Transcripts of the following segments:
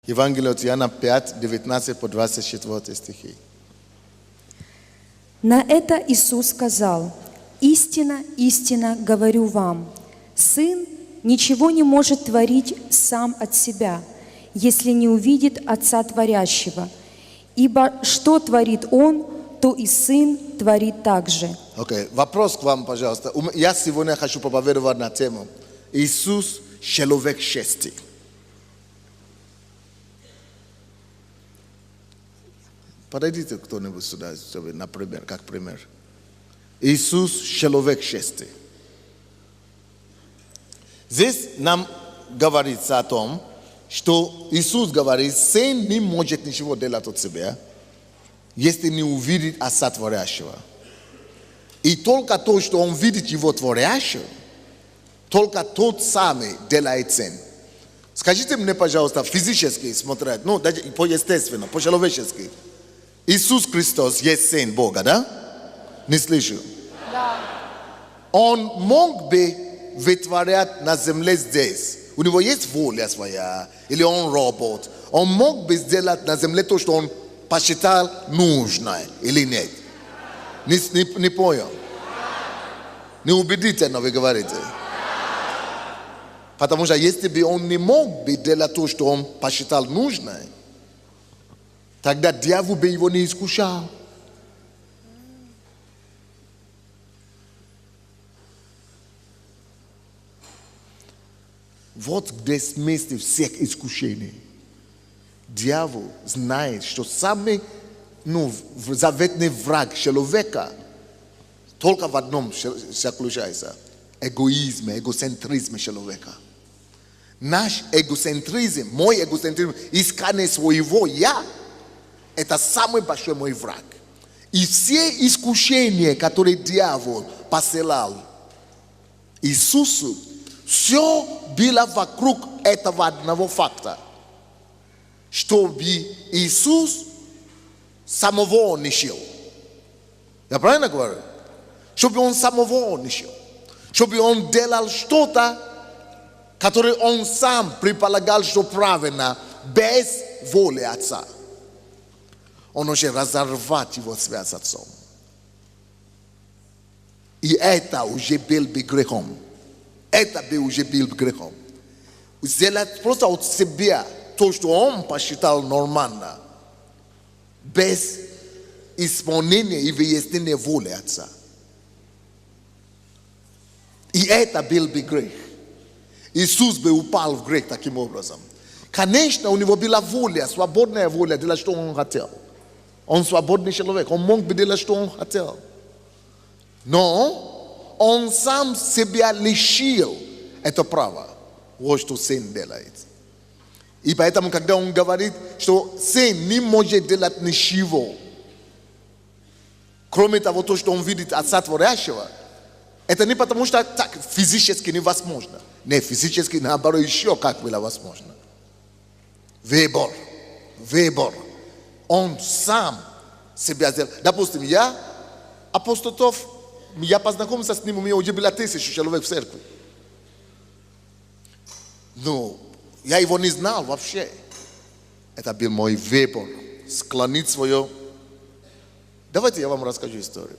Евангелие от Иоанна 5, 19 по 24 стихи. На это Иисус сказал: «Истинно, истинно говорю вам, Сын ничего не может творить сам от себя, если не увидит Отца Творящего. Ибо что творит Он, то и Сын творит также». Окей, вопрос к вам, пожалуйста. Я сегодня хочу проповедовать на тему Иисус человек счастья. Подойдите кто-нибудь сюда, например, как пример. Иисус человек счастья. Здесь нам говорится о том, что Иисус говорит, сын не может ничего делать от себя, если не увидит Отца Творящего. И только то, что он видит его Творящего, только тот самый делает сын. Скажите мне, пожалуйста, физически смотреть, ну, даже по-естественно, по-человечески. Иисус Христос есть Сын Бога, да? Не слышу? Да. Он мог бы вытворять на земле здесь. У него есть воля своя, или он робот. Он мог бы сделать на земле то, что он посчитал нужное, или нет? Не понял? Неубедительно вы говорите. Потому что если бы он не мог бы делать то, что он посчитал нужное, тогда дьявол бы его не искушал. Вот где смысл всех искушений. Дьявол знает, что самый заветный враг человека только в одном заключается. Эгоизм, эгоцентризм человека. Наш эгоцентризм, мой эгоцентризм, искание своего «я», это самый большой мой враг. И все искушения, которые дьявол посылал Иисусу, все было вокруг этого одного факта. Чтобы Иисус самого не шел. Я правильно говорю? Чтобы он самого не шел. Чтобы он делал что-то, которое он сам предполагал, что правильно, без воли Отца. Он уже разорвать его связь с Отцом. И это уже был бы грехом. Это бы уже был грехом. Сделать просто от себя то, что он посчитал нормально, без исполнения и выяснения воли Отца. И это был бы грех. Иисус бы упал в грех таким образом. Конечно, у него была воля, свободная воля, делать, что он хотел. Он свободный человек, он мог бы делать, что он хотел. Но он сам себя лишил это право, вот что сын делает. И поэтому, когда он говорит, что сын не может делать ничего, кроме того, то, что он видит Отца Творящего, это не потому, что так физически невозможно. Не, физически, наоборот, еще как было возможно. Выбор. Он сам себя сделал. Допустим, я, апостол Тов, я познакомился с ним, у меня уже было 1000 человек в церкви. Но я его не знал вообще. Это был мой выбор. Склонить свое. Давайте я вам расскажу историю.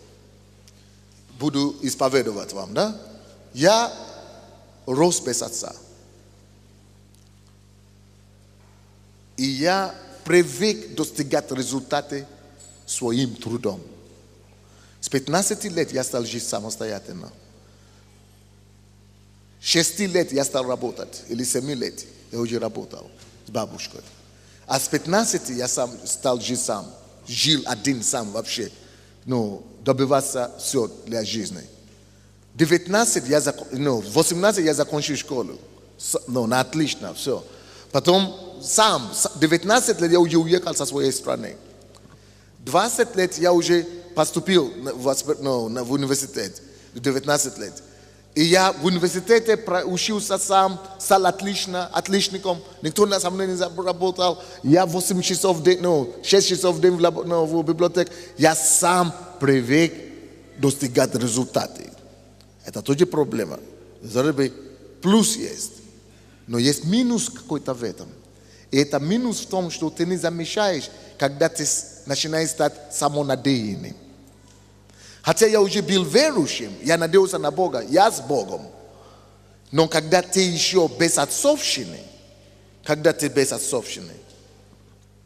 Буду исповедовать вам, да? Я рос без отца. И я привык достигать результаты своим трудом. С 15 лет я стал жить самостоятельно. 6 лет я стал работать, или 7 лет я уже работал с бабушкой. А с 15 я сам стал жить сам. Жил один сам вообще. Добиваться все для жизни. 18 я закончил школу. На отлично, все. Потом сам, 19 лет я уже уехал со своей страны. 20 лет я уже поступил в университет. 19 лет. И я в университете учился сам, стал отличником. Никто со мной не работал. Я 8 часов в день, 6 часов в день в библиотеке. Я сам привык достигать результаты. Это тоже проблема. Плюс есть. Но есть минус какой-то в этом. И это минус в том, что ты не замечаешь, когда ты начинаешь стать самонадеянным. Хотя я уже был верующим, я надеялся на Бога, я с Богом. Но когда ты еще безотцовщины,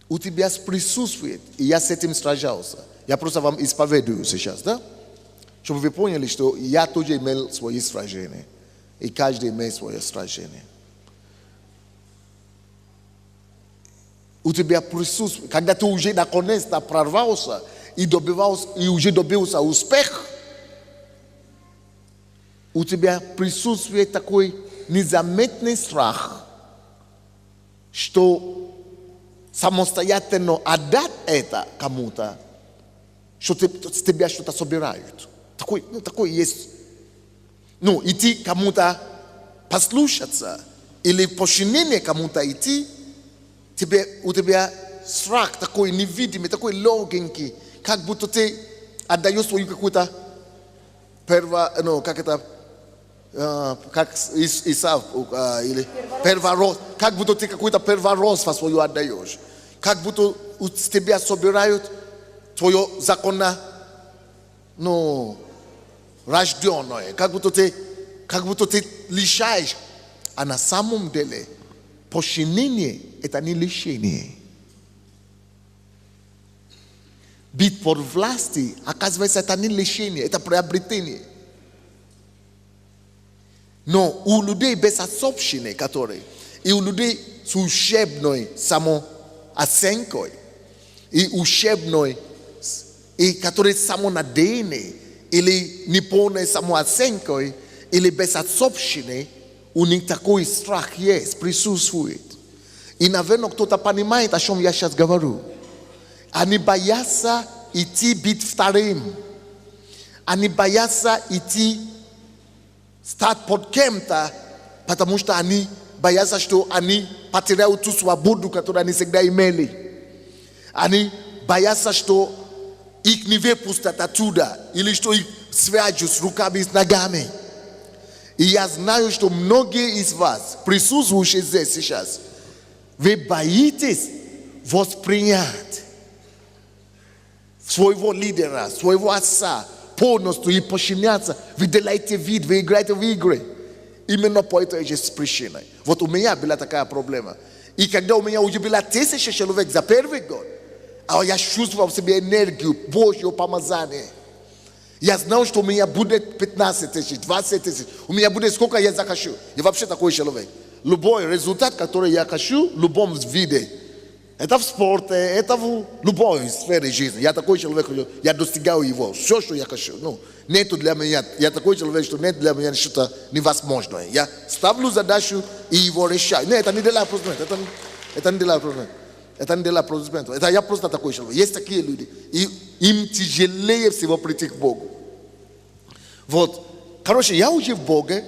у тебя присутствует, и я с этим сражался. Я просто вам исповедую сейчас, да? Чтобы вы поняли, что я тоже имел свои сражения. И каждый имеет свое сражение. У тебя присутствует, когда ты уже наконец-то прорвался и уже добился успеха, у тебя присутствует такой незаметный страх, что самостоятельно отдать это кому-то, что с тебя что-то собирают. Такой есть. Идти кому-то послушаться или в подчинение кому-то идти, у тебя страх такой невидимый, такой легенький, как будто ты отдаешь свою какую-то как Исав, или первородство, как будто ты какой-то первородство свое отдаешь, как будто с тебя собирают твое законно, рожденное, как будто ты лишаешь, а на самом деле подчинение это не лишение. Быть под властью, оказывается, это не лишение, это приобретение. Но у людей безотцовщины, которые, и у людей с ущербной самооценкой, и ущербной, и которые самонадеянные, или неполной самооценкой, или безотцовщины, у них такой страх есть, присутствует. И, наверное, кто-то понимает, о чем я сейчас говорю. Они боятся идти быть вторым. Они боятся идти стать под кем-то, потому что они боятся, что они потеряют ту свободу, которую они всегда имели. Они боятся, что их не выпустят оттуда, или что их свяжут с руками и с ногами. И я знаю, что многие из вас, присутствующие здесь сейчас, вы боитесь воспринять своего лидера, своего отца полностью и подчиняться. Вы делаете вид, вы играете в игры. Именно по этой же причине. Вот у меня была такая проблема. И когда у меня уже было 1000 человек за первый год, я чувствовал в себе энергию, Божье помазание. Я знал, что у меня будет 15 000, 20 000. У меня будет сколько я захочу. Я вообще такой человек. Любой результат, который я хочу, в любом виде. Это в спорте, это в любой сфере жизни. Я такой человек, я достигаю его. Все, что я хочу. Нету для меня. Я такой человек, что нет для меня что-то невозможное. Я ставлю задачу и его решаю. Нет, это не для аплодисмента. Это не для аплодисмента. Это не для аплодисмента. Это я просто такой человек. Есть такие люди. И им тяжелее всего прийти к Богу. Вот. Короче, я уже в Боге.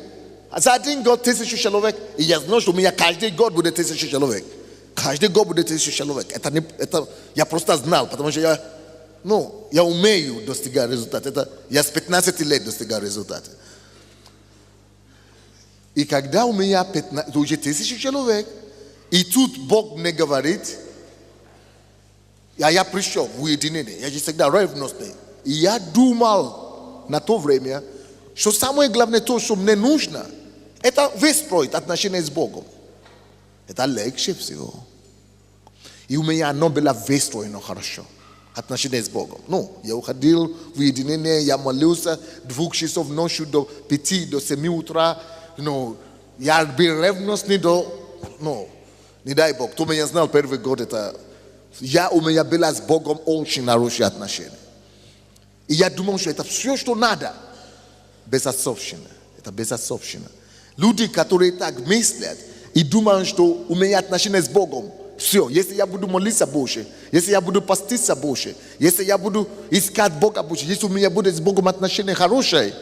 За один год 1000 человек. И я знаю, что у меня каждый год будет 1000 человек. Каждый год будет 1000 человек. Это я просто знал, потому что я умею достигать результата. Я с 15 лет достигаю результата. И когда у меня уже 1000 человек, и тут Бог мне говорит, я пришел в уединение, я же всегда ревностный. И я думал на то время, что самое главное то, что мне нужно, это выстроить отношения с Богом. Это легче всего. И у меня оно было выстроено хорошо. Отношения с Богом. Я уходил в уединение, я молился 2 часов ночью до 5, до 7 утра. Я был ревностный не дай Бог. Кто меня знал первый год, у меня было с Богом очень хорошие отношения. И я думал, что это все, что надо. Безотцовщина. Это безотцовщина. Люди, которые так мыслят и думают, что у меня отношения с Богом, все, если я буду молиться больше, если я буду поститься больше, если я буду искать Бога больше, если у меня будет с Богом отношения хорошие,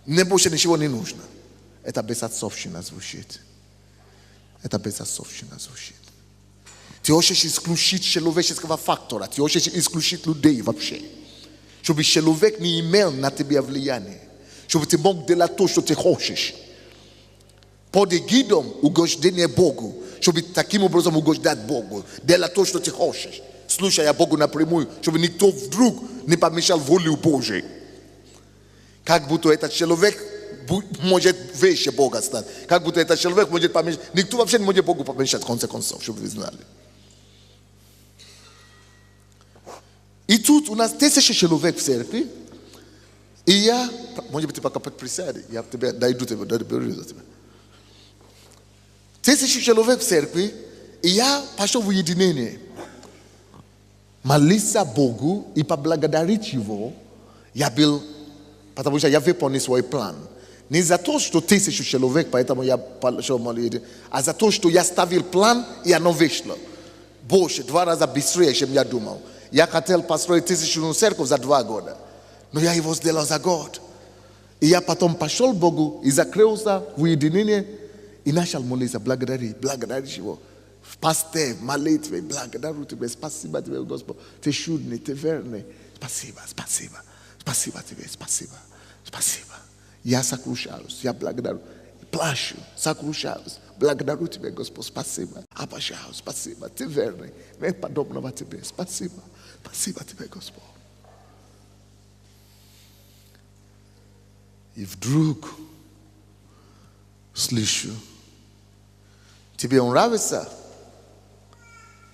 мне больше ничего не нужно. Это безотцовщина звучит. Это безотцовщина звучит. Ты хочешь исключить человеческого фактора, ты хочешь исключить людей вообще. Чтобы человек не имел на тебя влияние. Чтобы ты мог делать то, что ты хочешь. Podegidom ugoždenje Bogu, щоб таким образом угождать Богу. Делать то, что ты хочешь. Слушая Богу напрямую, чтобы никто вдруг не помешал воле Божией. Как будто этот человек может выше Бога стать. Как будто этот человек может помешать. Никто вообще не может Богу помешать, в конце концов, чтобы вы знали. И тут у нас 1000 человек в церкви. И я, может быть, ты пока присядешь, я тебе дойду доберу за тебя. 1000 человек в церкви, и я пошел в уединение. Молиться Богу и поблагодарить Его. Я был, потому что я выполнил свой план. Не за то, что 1000 человек, поэтому я пошел молиться, а за то, что я ставил план, и оно вышло. Больше, 2 раза быстрее, чем я думал. Я хотел построить 1000-ную церковь за 2 года. Но я его сделал за год. И я потом пошел к Богу и закрылся в уединение и начал молиться, благодарить Его. В посте, в молитве, благодарю Тебя, спасибо Тебе, Господь. Ты чудный, Ты верный. Спасибо, спасибо, спасибо Тебе, спасибо, спасибо. Я сокрушаюсь, я благодарю. Плачу, сокрушаюсь. Благодарю Тебя, Господь, спасибо. Обожаю, спасибо. Ты верный. Нет подобного Тебе. Спасибо. Спасибо Тебе, Господь. И вдруг слышу, тебе нравится,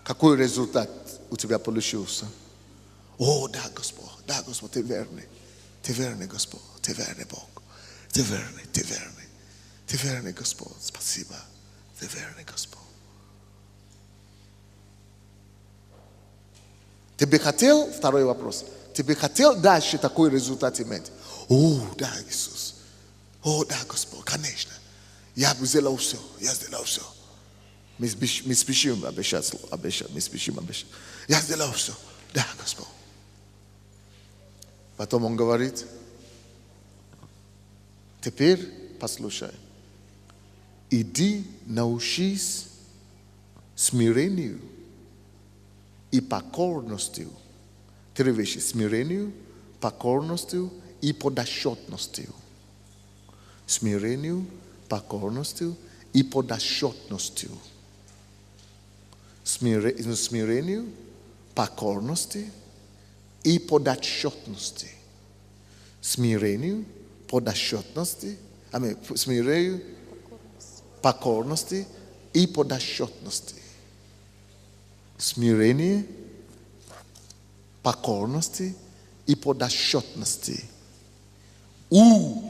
какой результат у тебя получился? О, да, Господь, Ты верный, Господь, Ты верный Бог, Ты верный, Господь, спасибо, Ты верный, Господь. Ты бы хотел, второй вопрос, ты бы хотел дальше такой результат иметь? О, да, Иисус. О, да, Господь, конечно. Я бы сделал все. Мы спешим обещать. Я сделал все. Да, Господь. Потом он говорит, теперь послушай. Иди научись смирению и покорностью. 3 вещи. Смирению, покорностью и подотчетностью. Смирению, покорностью и подотчетностью. Смирению, покорности и подотчетности. Смирению, подотчетности. Смирению, покорности и подотчетности. Смирение, покорности и подотчетности. У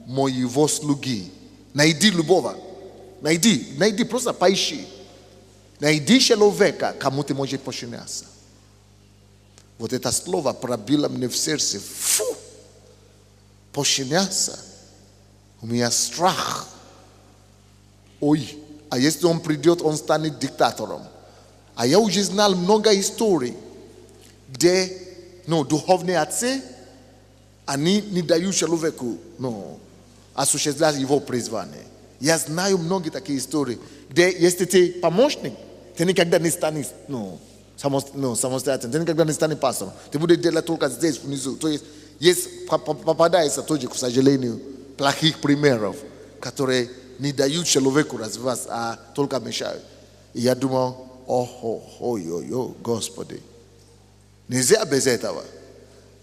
моего слуги. Найди любого. Найди, просто поищи. Найди человека, кому ты можешь подчиняться. Вот это слово пробило мне в сердце. Фу! Подчиняться. У меня страх. Ой, а если он придет, он станет диктатором. А я уже знал много историй, где духовные отцы, они не дают человеку осуществлять его призвание. Я знаю многие такие истории, где если ты помощник, ты никогда не станешь самостоятельным, ты никогда не станешь пастором. Ты будешь делать только здесь, внизу. То есть попадается тоже, к сожалению, плохих примеров, которые не дают человеку развиваться, а только мешают. И я думал, Господи, нельзя без этого.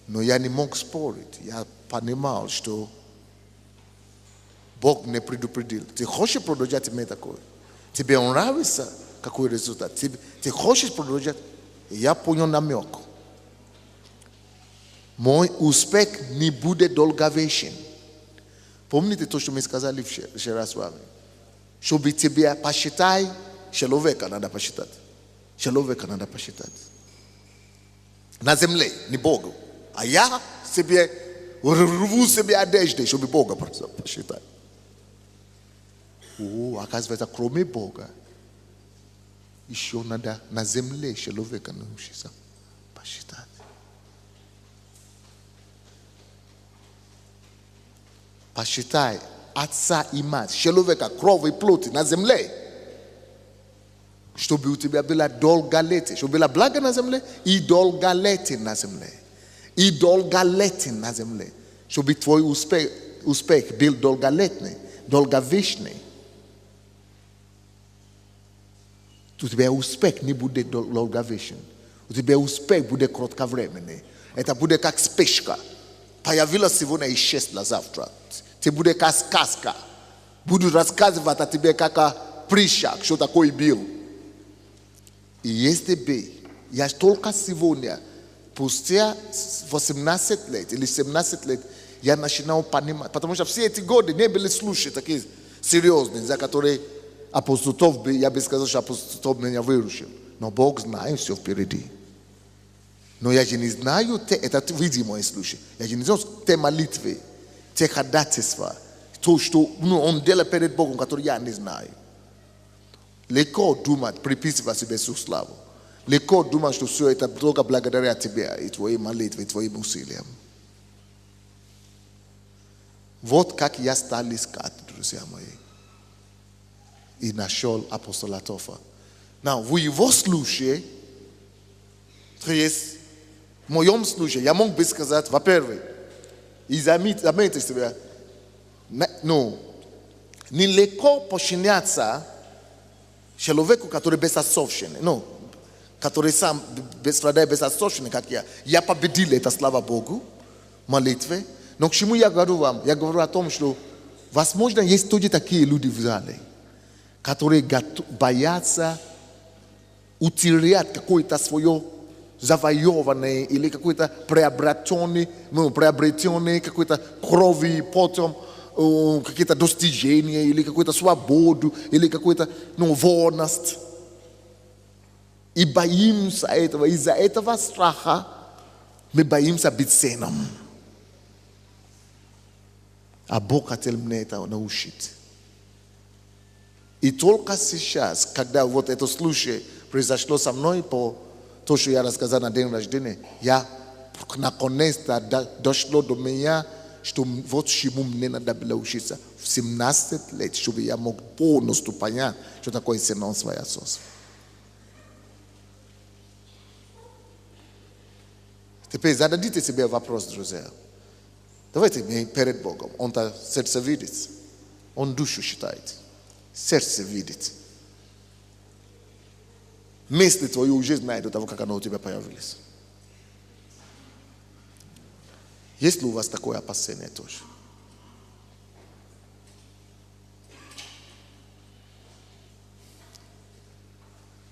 Но я не мог спорить. Я понимал, что Бог мне предупредил. Ты хочешь продолжать иметь такое? Тебе нравится какой результат? Ты хочешь продолжать? Я понял намек. Мой успех не будет долговечен. Помните то, что мы сказали вчера с вами? Чтобы тебя посчитать, человека надо посчитать. Человека надо посчитать. На земле, не Богу. А я рву себе одежды, чтобы Бога просто посчитать. Оказывается, кроме Бога, еще надо на земле человека научиться посчитать. Посчитай отца и мать, человека, кровь и плоти на земле. Чтобы у тебя было долголетие, чтобы было благо на земле и долголетие на земле. И долголетие на земле. Чтобы твой успех был долголетный, долговечный. У тебе успех не будет долговечен. У тебя успех будет кратковременный. Это будет как вспышка. Появилась сегодня и исчезла завтра. Это будет как сказка. Буду рассказывать о тебе как о притчах, что такое был. И если бы я только сегодня, спустя 18 лет или 17 лет, я начинал понимать, потому что все эти годы не были случаи такие серьезные, за которые апостол Тов, я бы сказал, что апостол Тов меня выручил. Но Бог знает все впереди. Но я же не знаю, это видимый случай. Я же не знаю те молитвы, те ходатайства, то, что он делает перед Богом, который я не знаю. Легко думать, приписывать себе всю славу. Легко думать, что все это только благодаря тебе и твоей молитве, и твоим усилиям. Вот как я стал искать, друзья мои. И нашел апостола Тофа. Now, в его случае, то есть, в моем случае, я мог бы сказать, во-первых, и заметьте себе, нелегко подчиняться человеку, который безотцовщенный, который сам страдает безотцовщенный, как я. Я победил это, слава Богу, молитве. Но к чему я говорю вам? Я говорю о том, что, возможно, есть тоже такие люди в зале, которые боятся утерять какое-то свое завоеванное или какое-то приобретенное какой-то крови, потом какие-то достижения, или какую-то свободу, или какую-то вольность. И боимся этого. Из-за этого страха мы боимся быть сыном. А Бог хотел мне это научить. И только сейчас, когда вот это случай произошло со мной по то, что я рассказал на день рождения, я наконец-то дошло до меня, что вот чему мне надо было учиться в 17 лет, чтобы я мог полностью понять, что такое сыновство и отцовство. Теперь зададите себе вопрос, друзья. Давайте перед Богом. Он-то сердце видит. Он душу считает. Сердце видит. Мысли твои уже знают до того, как оно у тебя появилось. Есть ли у вас такое опасение тоже?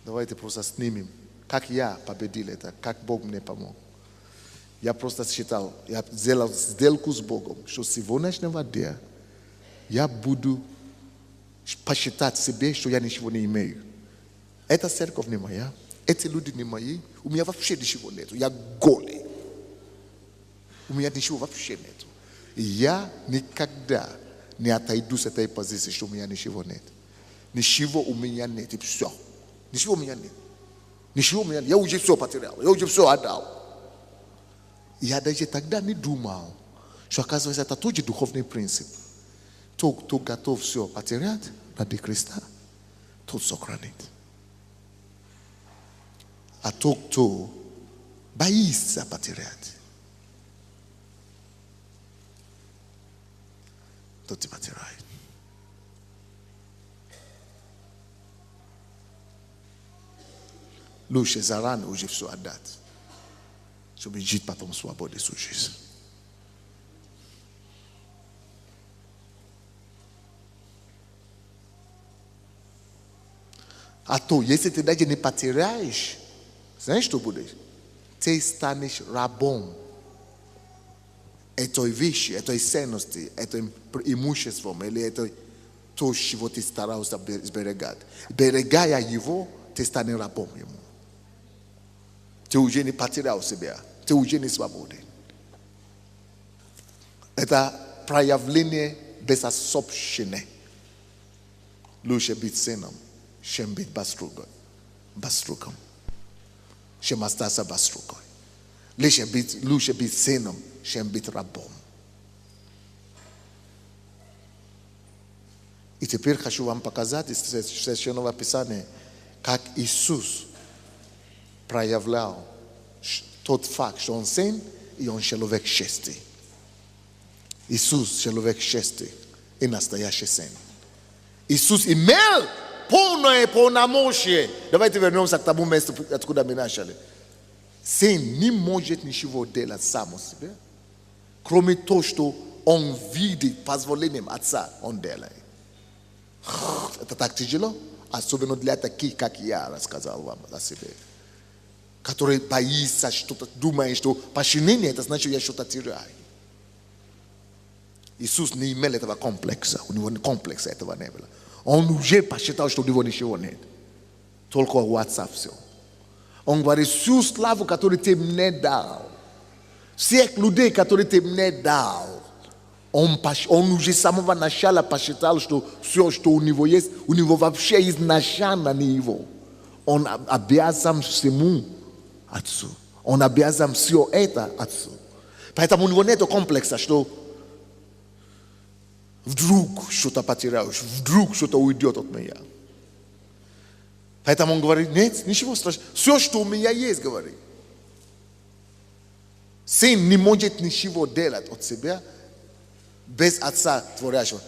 Давайте просто снимем, как я победил это, как Бог мне помог. Я просто считал, я сделал сделку с Богом, что с сегодняшнего дня я буду посчитать себе, что я ничего не имею. Эта церковь не моя, эти люди не мои, у меня вообще ничего нет, я голый. У меня ничего вообще нет. И я никогда не отойду с этой позиции, что у меня ничего нет. Ничего у меня нет, и все. Ничего у меня нет. Ничего у меня нет. Я уже все потерял, я уже все отдал. Я даже тогда не думал, что, оказывается, это тоже духовный принцип. Тот, кто готов все потерять ради Христа, тот сохранит. А тот, кто боится потерять, тот и потеряет. Лучше заранее уже все отдать, чтобы жить потом в свободе всю жизнь. А то, если ты даже не потеряешь, знаешь, что будет? Ты станешь рабом этой вещи, этой ценности, этим имуществом, или это то, чего ты старался сберегать. Берегая его, ты станешь рабом ему. Ты уже не потерял себя, ты уже не свободен. Это проявление безособщения. Лучше быть сыном, чем быть баструком. Чем остаться баструкой. Лучше быть сыном, чем быть рабом. И теперь хочу вам показать из Священного Писания, как Иисус проявлял тот факт, что Он сын и Он человек честный. Иисус человек честный и настоящий сын. Иисус имел полномочия. Давайте вернемся к тому месту, откуда мы начали. Сын не может ничего делать сам о себе, кроме того, что он видит позволением Отца, он делает. Это так тяжело, особенно для таких, как я рассказал вам о себе, которые боятся что-то, думают, что подчинение, это значит, я что-то теряю. Иисус не имел этого комплекса, у него комплекса этого не было. Он уже посчитал, что у него ничего нет. Только у Отца все. Он говорит, всю славу, которую ты мне дал, всех людей, которые ты мне дал, он уже с самого начала посчитал, что все, что у него есть, у него вообще изначально не его. Он обязан всему Отцу. Он обязан все это Отцу. Поэтому у него нет комплекса, что вдруг что-то потеряешь, вдруг что-то уйдет от меня. Поэтому он говорит, нет, ничего страшного. Все, что у меня есть, говорит. Сын не может ничего делать от себя без Отца Творящего.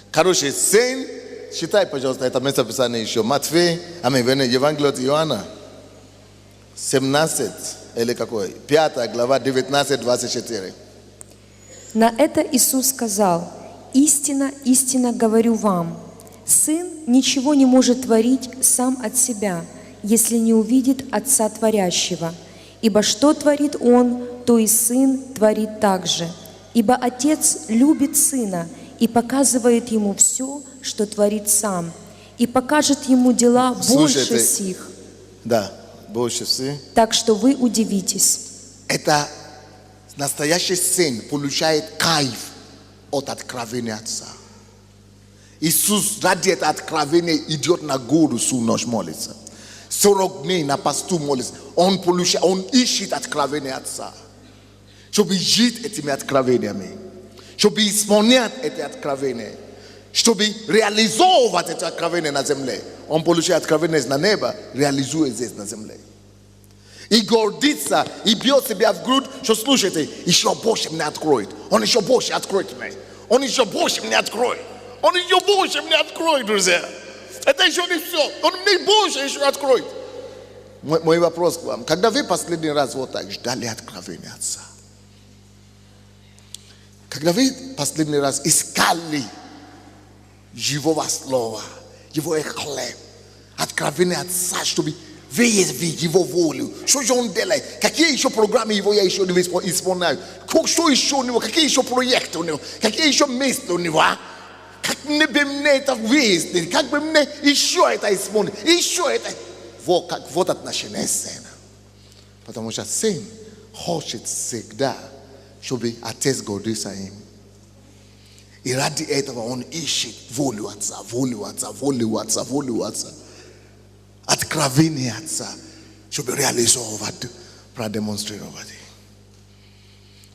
Короче, сын, читай, пожалуйста, это место Писания еще. Матфей, Евангелие от Иоанна, 17, или какой? 5 глава, 19-24. На это Иисус сказал: «Истинно, истинно говорю вам, Сын ничего не может творить сам от себя, если не увидит Отца Творящего. Ибо что творит Он, то и Сын творит также. Ибо Отец любит Сына и показывает Ему все, что творит Сам, и покажет Ему дела больше сих». Да, больше всех. Так что вы удивитесь. Это настоящий сын получает кайф от откровения Отца. Иисус ради этого откровения идет на гору всю ночь молится. 40 дней на посту молится. Он ищет откровение Отца. Чтобы жить этими откровениями. Чтобы исполнять эти откровения. Чтобы реализовывать эти откровения на земле. Он получает откровение на небо, реализует здесь на земле. И гордится, и бьет себя в грудь, что слушайте, еще больше мне откроет. Он еще больше откроет меня. Он еще больше мне откроет. Он еще больше мне откроет, друзья. Это еще не все. Он мне больше еще откроет. Мой вопрос к вам. Когда вы последний раз вот так ждали откровения Отца? Когда вы последний раз искали Его слова, Его хлеб, откровения Отца, чтобы выявить Его волю, что же Он делает, какие еще программы Его я еще не исполняю, что еще у Него, какие еще проекты у Него, какие еще места у Него, как бы мне это выяснить, как бы мне еще это исполнить, еще это. Вот отношение сына. Потому что сын хочет всегда, чтобы Отец гордился им. И ради этого он ищет волю Отца, волю Отца, волю Отца, волю Отца. Откровение Отца, чтобы реализовать, продемонстрировать.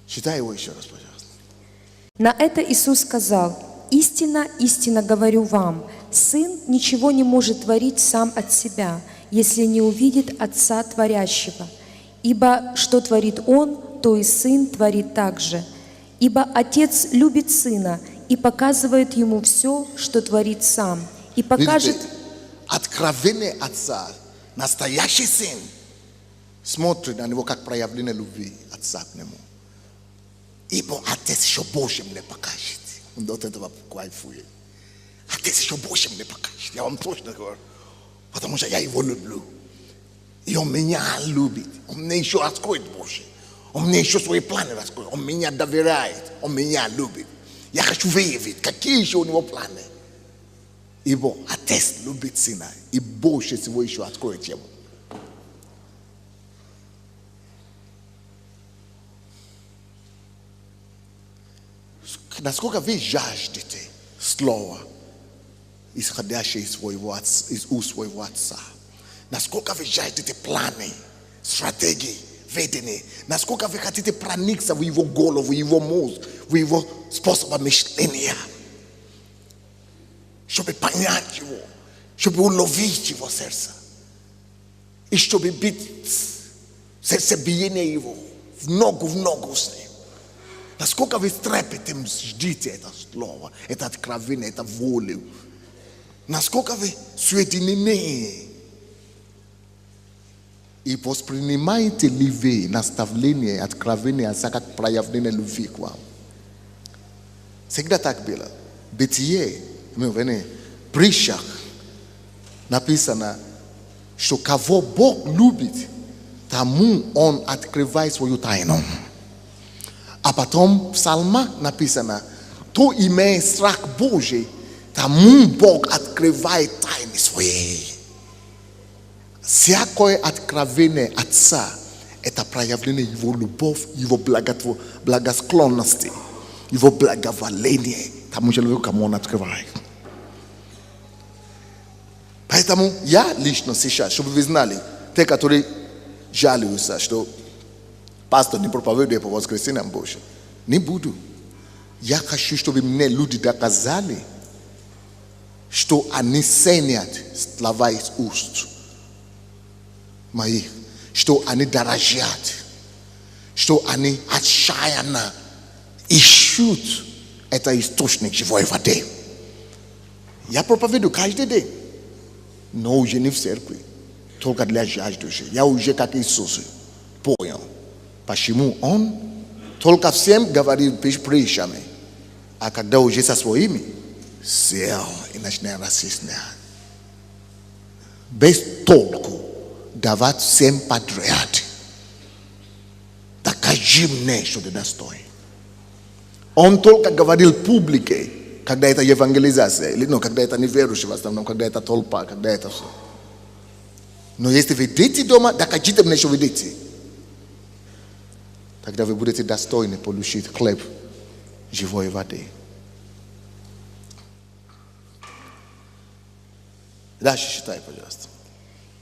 Читай его еще раз, пожалуйста. На это Иисус сказал: «Истинно, истинно говорю вам, Сын ничего не может творить сам от себя, если не увидит Отца Творящего. Ибо что творит Он, то и Сын творит также. Ибо Отец любит Сына и показывает Ему все, что творит Сам. И покажет...» Видите, откровение Отца, настоящий Сын, смотрит на Него как проявление любви Отца к Нему. Ибо Отец еще больше мне покажет. Он до этого кайфует. Отец еще больше мне покажет. Я вам точно говорю. Потому что я Его люблю. И Он меня любит. Он мне еще раскроет больше. Он мне еще свои планы раскроет. Он меня доверяет. Он меня любит. Я хочу выявить, какие еще у Него планы. Ибо Отец любит Сына. И больше всего еще откроет Ему. Насколько вы жаждете слова, исходящее из уст своего Отца. Насколько вы жаждете планы, стратегии, ведения. Насколько вы хотите проникнуться в Его голову, в Его мозг, в Его способ мышления. Чтобы понять Его, чтобы уловить Его сердце. И чтобы быть сердцебиение Его в ногу с Ним. Насколько вы с трепетом ждите это слово, это откровение, это волю. Насколько вы соединены и воспринимаете ли вы наставление, откровение, как проявление любви к вам? Всегда так было. Бытие, в притчах написано, что кого Бог любит, тому Он открывает свою тайну. А потом в псалмах написано, кто имеет страх Божий, тому Бог открывает тайны свои. Всякое откровение Отца – это проявление Его любовь, Его благосклонности, Его благоволения тому человеку, кому Он открывает. Поэтому я лично сейчас, чтобы вы знали, те, которые жалуются, что пастор не проповедует по воскресеньям больше, не буду. Я хочу, чтобы мне люди доказали, что они ценят слова из уст моих, что они дорожат, что они отчаянно ищут это источник живой воды. Я проповедую каждый день, но уже не в церкви, только для жаждущих. Я уже как Иисус понял, почему Он только всем говорил притчами, а когда уже со своими сел и начинает разъяснять. Без толку давать всем подряд. Докажи мне, что ты достоин. Он только говорил публике, когда это евангелизация, или когда это неверующие в основном, когда это толпа, когда это все. Но если вы идете дома, докажите мне, что вы идете. Тогда вы будете достойны получить хлеб живой воды. Дальше читай, пожалуйста.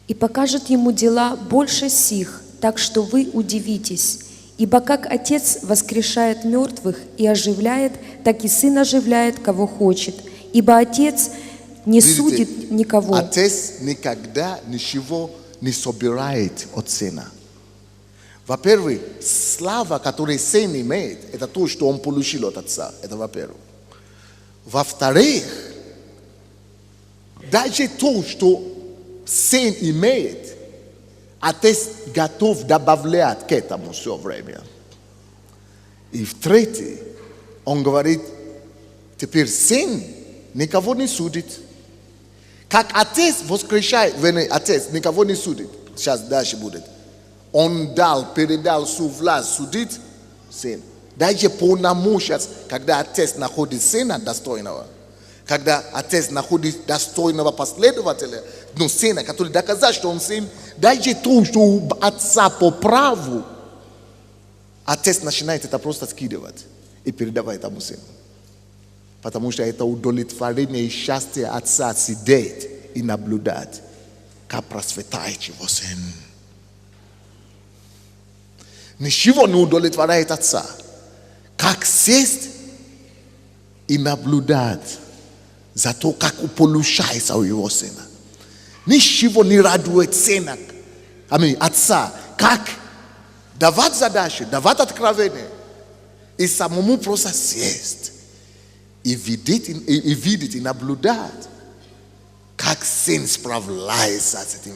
И покажет ему дела больше сих, так что вы удивитесь. Ибо как Отец воскрешает мертвых и оживляет, так и Сын оживляет, кого хочет. Ибо Отец не судит никого. Отец никогда ничего не собирает от Сына. Во-первых, слава, которую Сын имеет, это то, что Он получил от Отца. Это во-первых. Во-вторых, даже то, что Сын имеет, Отец готов добавлять к этому все время. И в-третьих, Он говорит, теперь Сын никого не судит. Как Отец воскрешает, Отец никого не судит. Сейчас дальше будет. Он передал всю власть судить Сын. Даже полномочия, когда Отец находит Сына достойного, когда Отец находит достойного последователя, но Сына, который доказал, что Он Сын, даже то, что у Отца по праву, Отец начинает это просто скидывать и передавать тому Сыну. Потому что это удовлетворение и счастье Отца сидеть и наблюдать, как процветает Его Сын. Ничего не удовлетворяет Отца, как сесть и наблюдать за то, как получается у Его Сына. Ничего не радует Сына, Отца, как давать задачи, давать откровения и самому просто сесть и видеть и наблюдать, как Сын справляется с этим.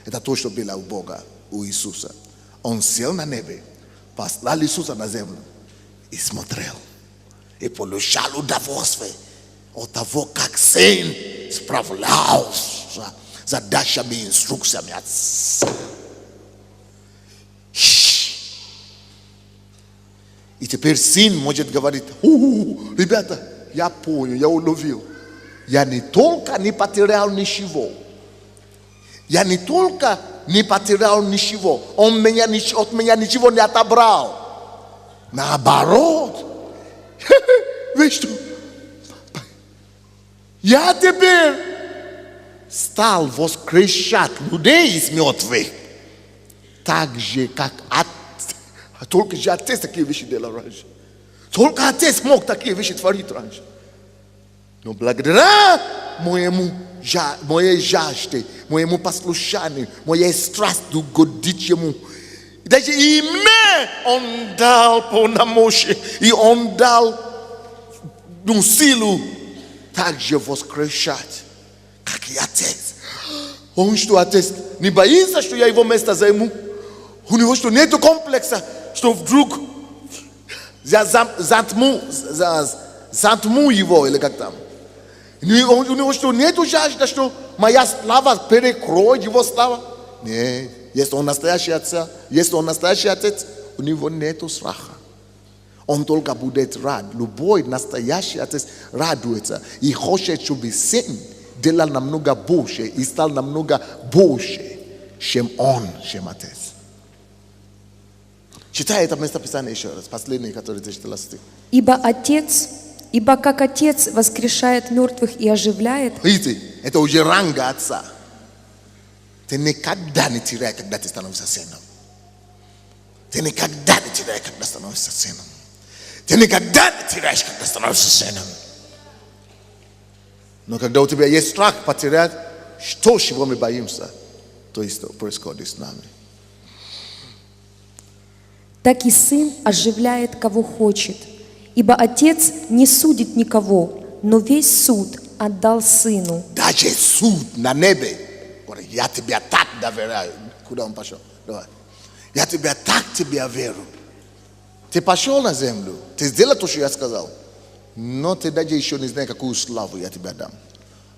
Это то, что было у Бога, у Иисуса. Он сел на небе, послал Иисуса на землю и смотрел. И получал удовольствие от того, как Сын справлялся с задачами и инструкциями Отца. И теперь Сын может говорить: ребята, я понял, я уловил. Я не только не потерял ничего. Я не только не потерял ничего. Он от меня ничего не отобрал. Наоборот. Вы что? Я теперь стал воскрешать людей из мертвых. Так же, как только же Отец такие вещи делал раньше. Только Отец мог такие вещи творить раньше. Но благодаря моей жажде, моему послушанию, моей страсти угодить Ему, даже и мне Он дал полномочия, и Он дал силу также воскрешать как и отец. Он что, отец, не боится, что я его место займу? У него что, нету комплекса, что вдруг я затму его, или как там? У него что, нету жажда, что моя слава перекроет его слава? Нет, если он настоящий отец, у него нету страха. Он только будет рад. Любой настоящий отец радуется и хочет, чтобы сын делал намного больше и стал намного больше, чем он, чем отец. Читай это местописание еще раз, последний, который ты читала стих. Ибо как отец воскрешает мертвых и оживляет, Видите, это уже ранга отца. Ты никогда не теряешь, когда ты становишься сыном. Ты никогда не теряешь, когда становишься сыном. Ты никогда не теряешь, когда становишься сыном. Но когда у тебя есть страх потерять, что, чего мы боимся, то есть происходит с нами. так и сын оживляет, кого хочет. Ибо отец не судит никого, но весь суд отдал сыну. Даже суд на небе. Я тебя так доверяю. Куда он пошел? Давай. Я тебя так тебе верю. Ты пошел на землю. Ты сделал то, что я сказал. Но ты даже еще не знаешь, какую славу я тебе дам.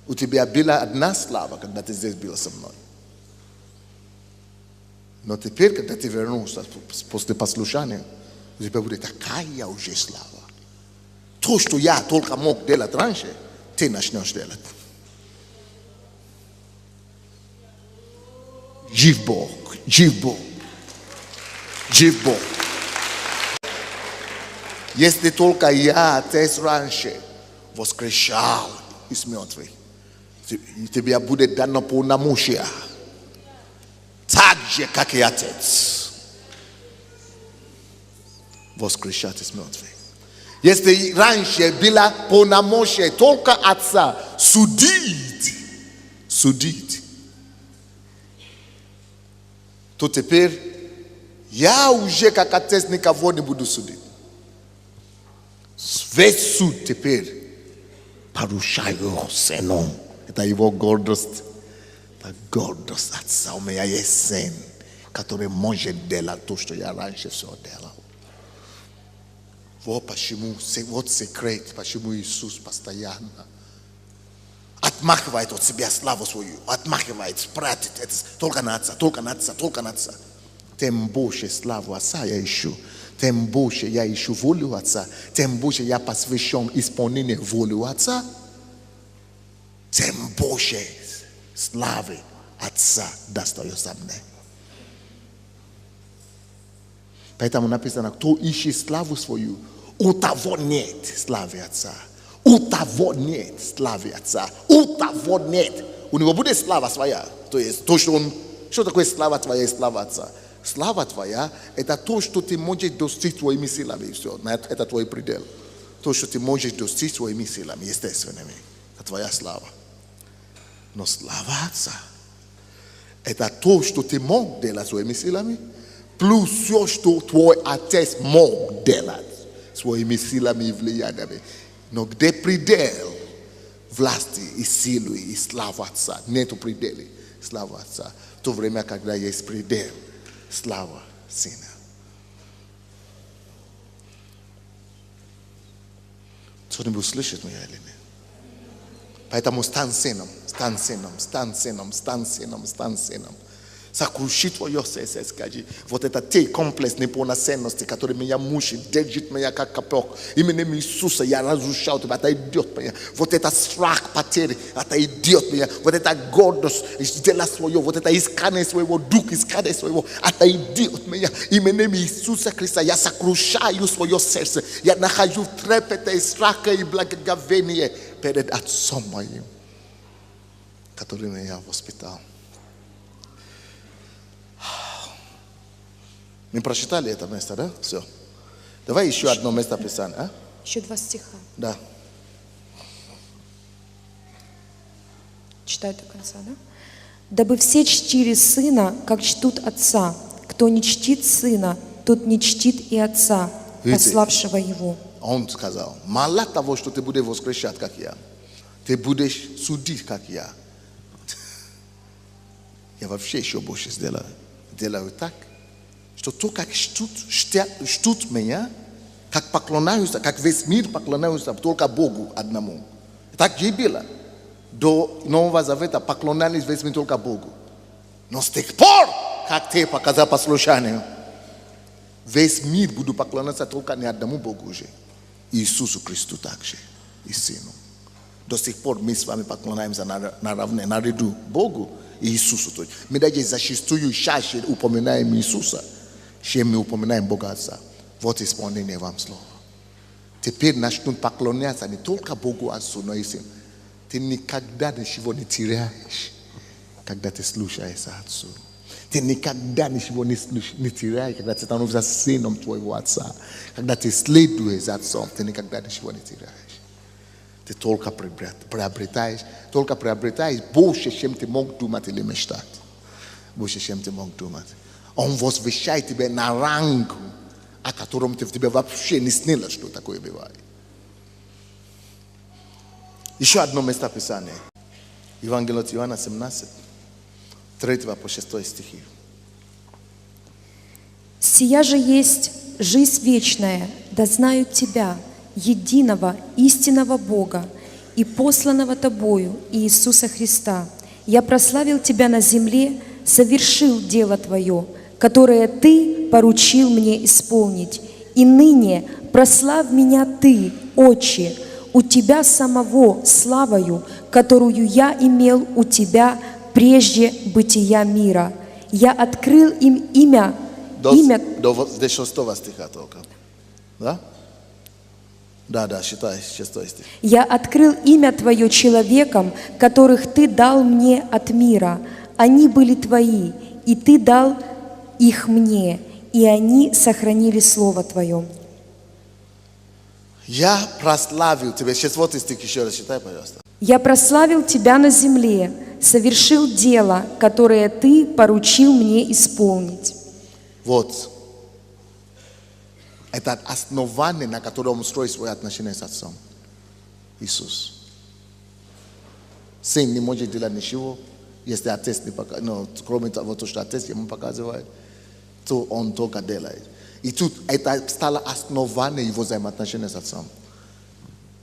У тебя была одна слава, когда ты здесь был со мной. Но теперь, когда ты вернулся после послушания, у тебя будет такая уже слава. То, что я только мог делать раньше, ты начнешь делать. Жив Бог, жив Бог, жив Бог. Если только я, отец, раньше воскрешал из мертвых, тебе будет дано полномочия. Так же, как и отец. Воскрешать из мертвых. Если раньше было полномочия только отца судить, то теперь я уже как отец никого не буду судить. Весь суд теперь порушаю сыном. Это его гордость. Это гордость отца. У меня есть сын, который может делать то, что я раньше все делал. Вот почему, вот секрет, почему Иисус постоянно отмахивает от себя славу свою, отмахивает, спрятает это только на отца, только на отца, только на отца. Тем больше славу отца я ищу, тем больше я ищу волю отца, тем больше я посвящен исполнению волю отца, тем больше славы отца достается мне. Поэтому написано, кто ищет славу свою, у того нет славы отца. У того нет славы отца. У того нет. У него будет слава своя. То есть то, что он... Что такое слава твоя и слава отца? Слава твоя – это то, что ты можешь достичь твоими силами. Все, это твой предел. То, что ты можешь достичь твоими силами, естественными. Это твоя слава. Но слава отца – это то, что ты мог делать своими силами, плюс все, что твой отец мог делать своими силами и влияниями. Но где предел власти и силы и славы отца? Нету предела славы отца. В то время, когда есть предел слава сына. Кто-нибудь слышит меня или нет? Поэтому стань сыном, стань сыном, стань сыном, стань сыном, стань сыном. Сокруши твое сердце, скажи. Вот это те комплекс неполноценности, который меня мучит, держит меня как капек. Именем Иисуса я разрушал тебя, отойдет меня. Вот это страх потери, отойдет меня. Вот это гордость, сделать свое, вот это искание своего духа, искание своего, отойдет меня. Именем Иисуса Христа я сокрушаю свое сердце. Я нахожу трепета и страха и благоговение перед Отцом моим, который меня воспитал. Мы прочитали это место, да? Все. Давай еще одно место Писания. А? Еще 2 стиха. Да. Читаю до конца, да? «Дабы все чтили сына, как чтут отца. Кто не чтит сына, тот не чтит и отца, пославшего его». Он сказал, мало того, что ты будешь воскрешать, как я, ты будешь судить, как я. я вообще еще больше сделаю. Делаю так, что то, как чтут меня, как поклоняются, как весь мир поклоняются только Богу одному. Так же и было. До Нового Завета поклонялись весь мир только Богу. Но с тех пор, как ты показал послушанию, весь мир буду поклоняться только не одному Богу уже. Иисусу Христу также и Сыну. До сих пор мы с вами поклоняемся наряду Богу и Иисусу. Мы даже зачастую чаще упоминаем Иисуса, чем мы упоминаем Бога Отца. Вот исполнение вам слова. Теперь начнут поклоняться не только Богу Отцу, но и Сыну. Ты никогда ничего не теряешь, когда ты слушаешь Отцу. Ты никогда ничего не теряешь, когда ты становишься сыном твоего Отца. Когда ты следуешь за Отцом, ты никогда ничего не теряешь. Ты только приобретаешь больше, чем ты мог думать или мечтать. Больше, чем ты мог думать. Он возвещает тебя на ранг, о котором тебе вообще не снилось, что такое бывает. Еще одно местописание. Евангелие от Иоанна 17, 3 по 6 стихи. «Сия же есть жизнь вечная, да знают Тебя, единого истинного Бога и посланного Тобою Иисуса Христа. Я прославил Тебя на земле, совершил дело Твое, которое Ты поручил мне исполнить. И ныне прославь меня Ты, Отче, у Тебя самого славою, которую я имел у Тебя прежде бытия мира. Я открыл им имя». До 6 стиха только. Да? Да, считай, 6 стих. «Я открыл имя Твое человекам, которых Ты дал мне от мира. Они были Твои, и Ты дал их мне, и они сохранили Слово Твое». Я прославил тебя. 6 стих еще раз читай, пожалуйста. «Я прославил Тебя на земле, совершил дело, которое Ты поручил мне исполнить». Вот. Это основание, на котором он строит свои отношения с Отцом. Иисус. Сын не может делать ничего, если Отец не показывает. Кроме того, что Отец ему показывает, то он только делает. И тут это стало основание его взаимоотношения с Отцом.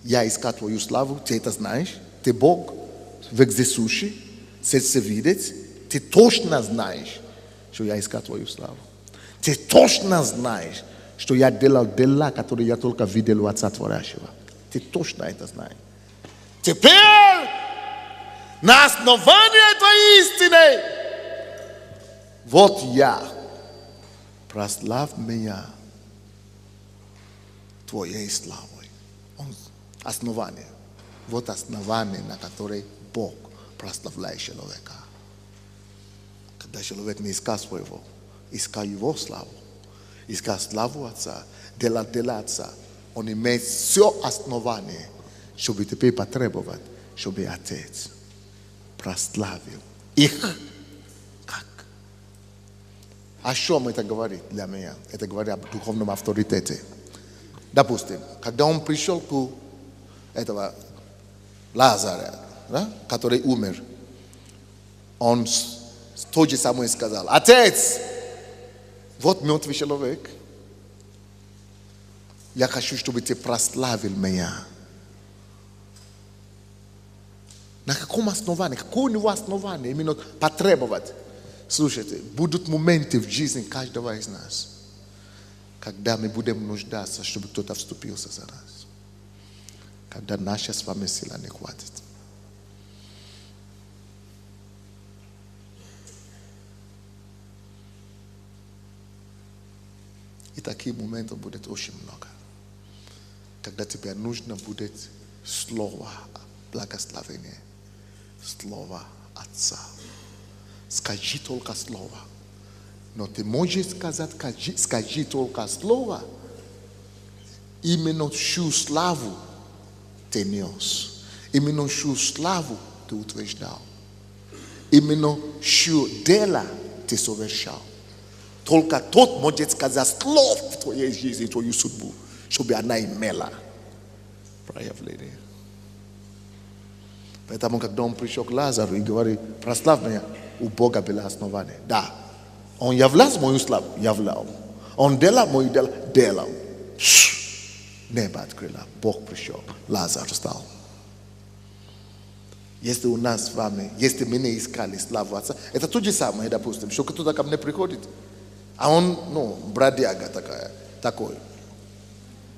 Я искал твою славу, ты это знаешь, ты Бог, вездесущий, сердцевидец, ты точно знаешь, что я искал твою славу. Ты точно знаешь, что я делал дела, которые я только видел у Отца Творящего. Ты точно это знаешь. Теперь, на основании твоей истины, вот я, прославь меня твоей славой. Основание. Вот основание, на которое Бог прославляет человека. Когда человек не искал своего, искал его славу, искал славу Отца, делал дела Отца, он имеет все основание, чтобы теперь потребовать, чтобы Отец прославил их. Как? О чем это говорит для меня? Это говорит об духовном авторитете. Допустим, когда он пришел к этого Лазаря, да, который умер, он тот же самый сказал: Отец, вот мертвый человек. Я хочу, чтобы ты прославил меня. На каком основании? Какое у него основание именно потребовать? Слушайте, будут моменты в жизни каждого из нас, когда мы будем нуждаться, чтобы кто-то вступился за нас. Когда наша с вами сила не хватит. И таких моментов будет очень много. Когда тебе нужно будет слово благословения, слово Отца. Скажи только слово. Но ты можешь сказать, скажи только слово. Именно всю славу ты нес. Именно всю славу ты утверждал. Именно всю дело ты совершал. Только тот может сказать слово в твоей жизни, в твою судьбу, чтобы она имела проявление. Поэтому, когда он пришел к Лазару и говорит: прославь меня, у Бога было основание. Да. Он являл мою славу? Являл. Он делал мою дело? Делал. Небо открыло. Бог пришел. Лазарь встал. Если у нас с вами, если мы не искали славу Отца, это то же самое, допустим, что кто-то ко мне приходит, а он, бродяга такой.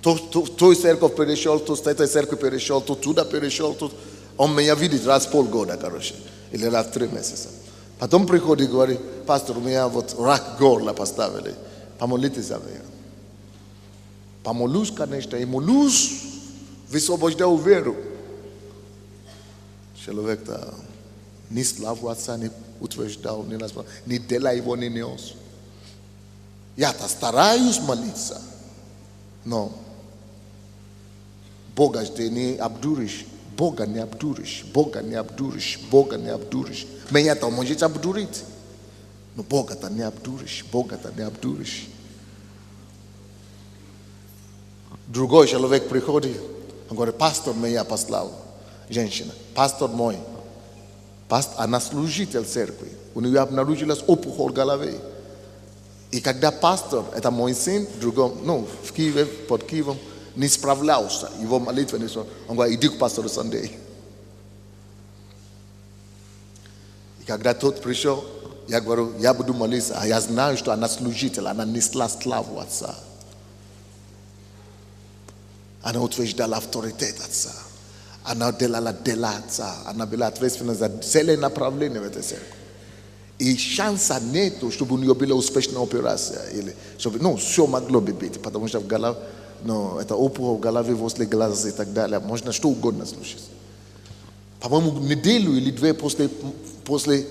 То церковь перешел, то с этой церкви перешел, то туда перешел, тут. Он меня видит раз в полгода, или раз в 3 месяца. Потом приходит и говорит: пастор, у меня вот рак горла поставили, помолитесь за меня. Помолюсь, конечно, и молюсь, высвобождаю веру. Человек-то ни славу Отца не утверждал, ни назвал, ни дела его не нес. Я-то стараюсь молиться, но Бога ты не обдуришь, Бога не обдуришь, Бога не обдуришь, Бога не обдуришь. Меня-то можете обдурить, но Бога-то не обдуришь, Бога-то не обдуришь. Другой человек приходит, он говорит: пастор меня послал. Женщина, пастор мой, она служитель церкви, у нее обнаружилась опухоль головы. И когда пастор, это мой сын, в Киеве, под Киевом, не справлялся, его молитва не справлялся, он говорит: иди к пастору Сандей. И когда тот пришел, я говорю: я буду молиться, а я знаю, что она служитель, она несла славу Отца. Она утверждала авторитет Отца. Она делала дела Отца. Она была ответственна за целое направление в этой церкви. И шанса нету, чтобы у нее была успешная операция. Или, чтобы, все могло бы быть, потому что в голове, это опухоль в голове, возле глаза и так далее. Можно что угодно случиться. По-моему, неделю или 2 после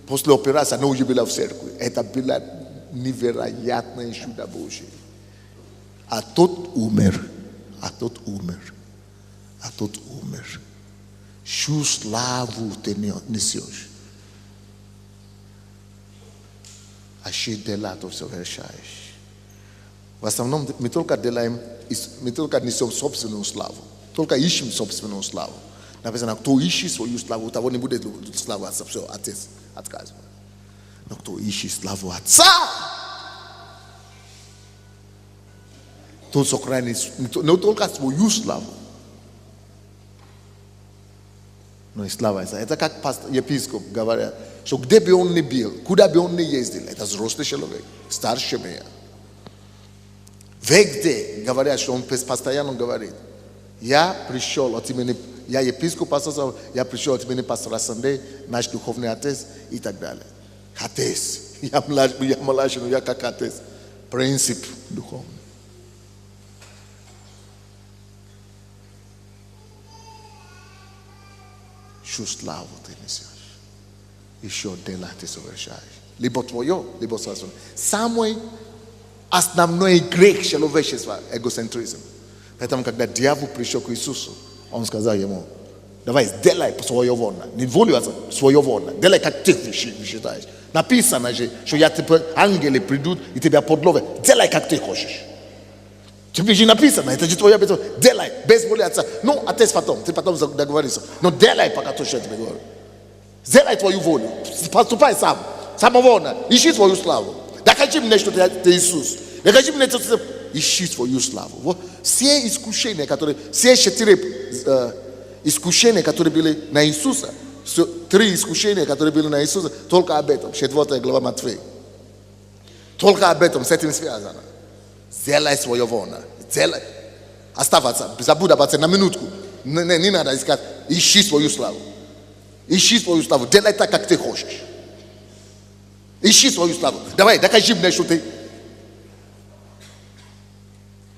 операции она уже была в церкви. Это было невероятное чудо Божье. А тот умер. Чью славу ты несешь? А чьи дела ты совершаешь? В основном мы только несем собственную славу. Только ищем собственную славу. Написано: кто ищет свою славу, у того не будет славы Отца. Все, Отец отказывает. Но кто ищет славу Отца, тот сохранит не только свою славу, но и слава Отца. Это как епископ говорят, что где бы он ни был, куда бы он ни ездил, это взрослый человек, старше меня. Везде говорят, что он постоянно говорит: я пришел от имени, я епископ, пастор, я пришел от имени пастора Сандей, наш духовный отец и так далее. Отец, я младший, но я как отец. Принцип духовный. Чью славу ты несешь? Еще дела ты совершаешь. Либо твое, либо собственное. Самый основной грех человечества – эгоцентризм. Поэтому, когда дьявол пришел к Иисусу, он сказал ему: давай, сделай своевольно. Не волю, а своевольно. Делай, как ты считаешь. Написано же, что ангелы придут и тебя подловят. Делай, как ты хочешь. Тебе же написано, это же твоя обязанность. Делай, без воли Отца. Отец потом, ты потом договоришься. Но делай, пока то, что я тебе говорю. Сделай твою волю. Поступай сам. Самовольно. Ищи свою славу. Докажи мне, что ты Иисус. Докажи мне, что ты... Ищи свою славу. Вот все искушения, все 4 искушения, которые были на Иисуса, 3 искушения, которые были на Иисуса, только об этом. 4 глава Матфея. Только об этом, с этим связано. Сделай своевольно. Сделай. Оставаться. Забудь об Отце на минутку. Не надо искать. Ищи свою славу. Ищи свою славу. Делай так, как ты хочешь. Ищи свою славу. Давай, докажи мне, что ты...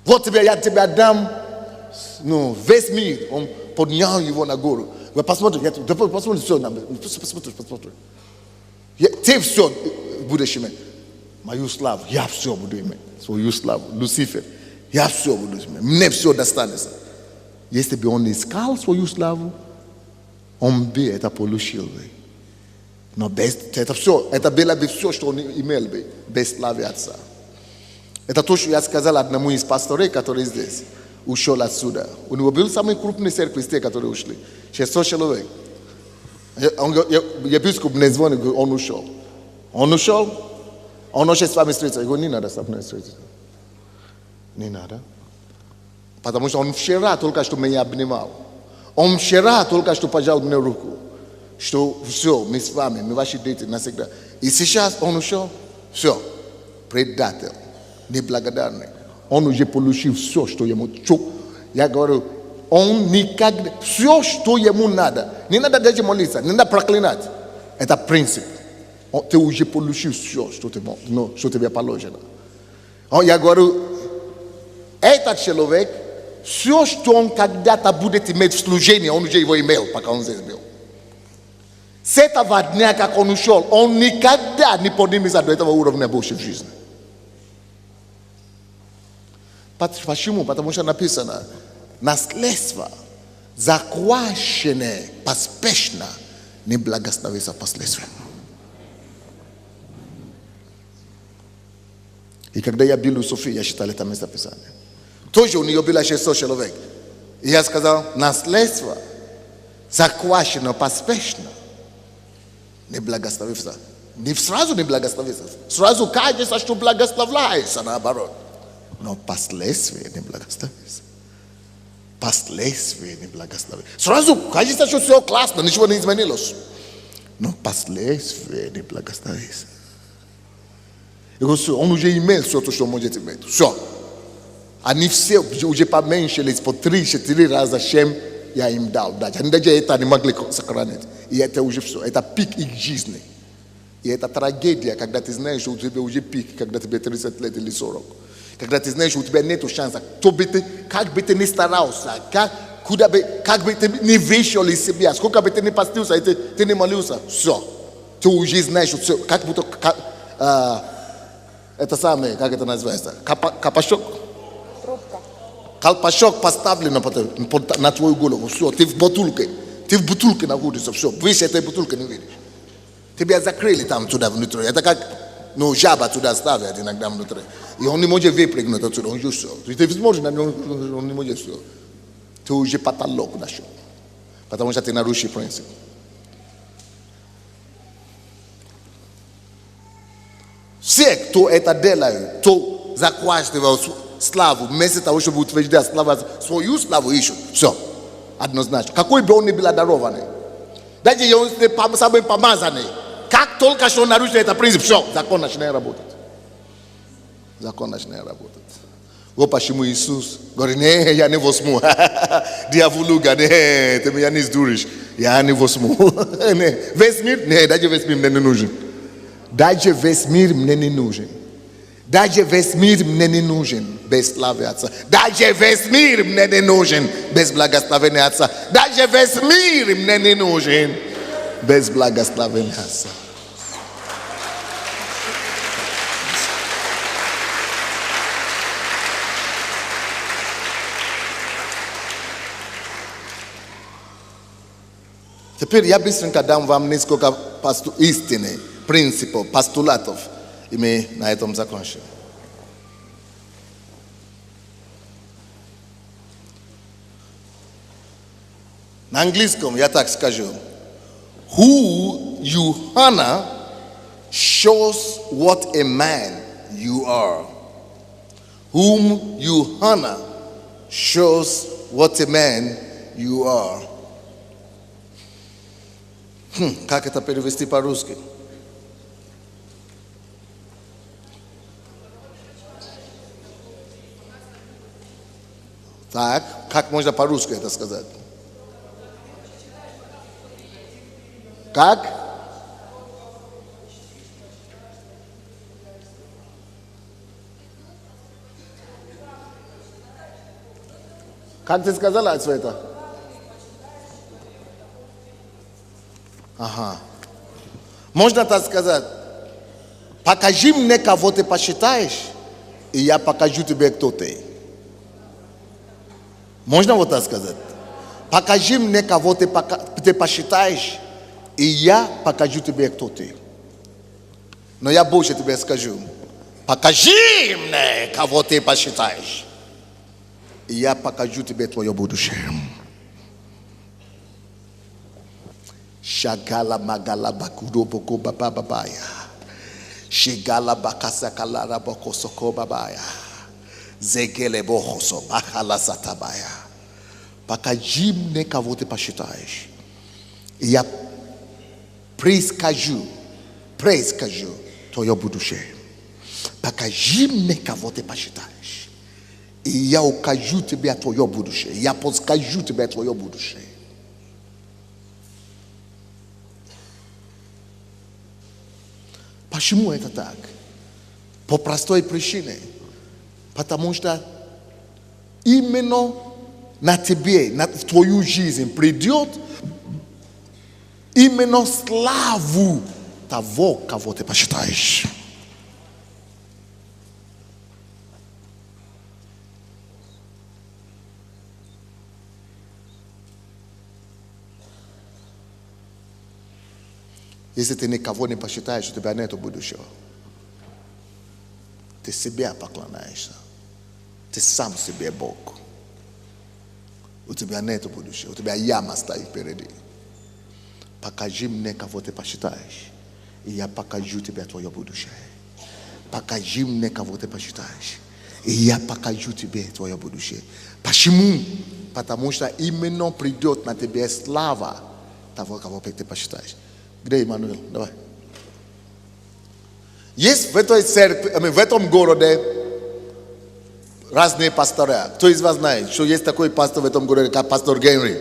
Вот я тебе отдам, весь мир. Он поднял его на гору. Вы посмотрите, посмотрите все. Посмотри. Ты все будешь иметь. Мою славу, я все буду иметь. Свою славу. Люцифер, я все буду иметь. Мне все достанется. Если бы он искал свою славу, он бы это получил бы. Но это было бы все, что он имел бы, без славы Отца. Это то, что я сказал одному из пасторей, который здесь ушел отсюда. У него был самый крупный церковь из тех, которые ушли. 600 человек. Епископ мне звонит, говорит, он ушел. Он ушел? Он хочет с вами встретиться. Я говорю, не надо со мной встретиться. Не надо. Потому что он вчера только что меня обнимал. Он вчера только что пожал мне руку. Что все, мы с вами, мы ваши дети навсегда. И сейчас он ушел. Все. Предатель. Неблагодарный. Он уже получил все, что ему. Я говорю, он никогда... Все, что ему надо. Не надо даже молиться, не надо проклинать. Это принцип. Ты уже получил все, что тебе положено. Я говорю, этот человек, все, что он когда-то будет иметь в служении, он уже его имел, пока он здесь был. С этого дня, как он ушел, он никогда не поднимется до этого уровня больше в жизни. Почему? Потому что написано, наследство, захваченное поспешно, не благословится последствия. И когда я был у Софии, я читал это местописание. Тоже у нее было 600 человек. И я сказал, наследство, захвачено поспешно, не благословится. Не сразу не благословится. Сразу кажется, что благословляется, наоборот. Но последствия не благословится. Последствия не благословится. Сразу кажется, что все классно, ничего не изменилось. Но последствия не благословится. И он уже имел все, что может иметь. Все. Они все уже поменьшились по 3-4 раза, чем я им дал. Они даже это не могли сохранить. И это уже все. Это пик их жизни. И это трагедия, когда ты знаешь, что у тебя уже пик, когда тебе 30 лет или 40. Когда ты знаешь, что у тебя нет шанса. Как бы ты ни старался, как бы ты не вышел из себя, сколько бы ты ни постился, ты не молился, все. Ты уже знаешь, что все. Как будто... это самое, как это называется? Капошок? Колпачок поставлен на твою голову. Все, ты в бутылке. Ты в бутылке находишься. Все, выше этой бутылки не видишь. Тебя закрыли там туда внутри. Это как, жаба туда ставят иногда внутри. И он не может выпрыгнуть отсюда. Он уже все. Ты смотришь на него, он не может все. Ты уже потолок нашел. Потому что ты нарушил принцип. Все, кто это делает, кто захватывает славу, вместо того, чтобы утверждать свою славу ищут. Все. Однозначно. Какой бы он ни был одарованный. Даже если он самый помазанный. Как только что нарушил этот принцип, все, закон начинает работать. Закон начинает работать. Вот почему Иисус говорит, не, я не возьму. Дьяволуга, не, ты меня не сдуришь. Я не возьму. Весь мир, не, даже весь мир мне не нужен. Даже весь мир мне не нужен. Даже весь мир мне не нужен без славы Отца. Даже весь мир мне не нужен без благословения Отца. Даже весь мир мне не нужен без благословения Отца. Теперь я быстренько дам вам несколько истины, принципов, постулатов. И мы на этом закончим. На английском я так скажу. Who you honor shows what a man you are. Whom you honor shows what a man you are. Как это перевести по-русски? Так, как можно по-русски это сказать? Как? Как ты сказала, Цвета? Ага. Можно так сказать? Покажи мне, кого ты посчитаешь, и я покажу тебе, кто ты. Можно вот так сказать? Покажи мне, кого ты посчитаешь, и я покажу тебе, кто ты. Но я больше тебе скажу. Покажи мне, кого ты посчитаешь, и я покажу тебе твое будущее. Shagala magala bakudo boko baba babaya. Shigala bakasa kalara boko soko babaya. Zegele bohoso bakala satabaya. Pakajimne kavote pashitaj. Ya praise kaju to yo budushe. Pakajimne kavote pashitaj. Ya o kaju te be to yo budushe. Ya pos kaju te be to yo budushe. Почему это так? По простой причине. Потому что именно на тебе, в твою жизнь придет именно славу того, кого ты почитаешь. Если ты никого не посчитаешь, у тебя нет будущего. Ты себя поклоняешься. Ты сам себе Бог. У тебя нет будущего. У тебя яма стоит впереди. Покажи мне, кого ты посчитаешь. И я покажу тебе твое будущее. Покажи мне, кого ты посчитаешь. И я покажу тебе твое будущее. Почему? Потому что именно придет на тебе слава того, кого ты посчитаешь. Где Иммануил? Давай. Есть в этой церкви, в этом городе разные пастора. Кто из вас знает, что есть такой пастор в этом городе, как пастор Генри?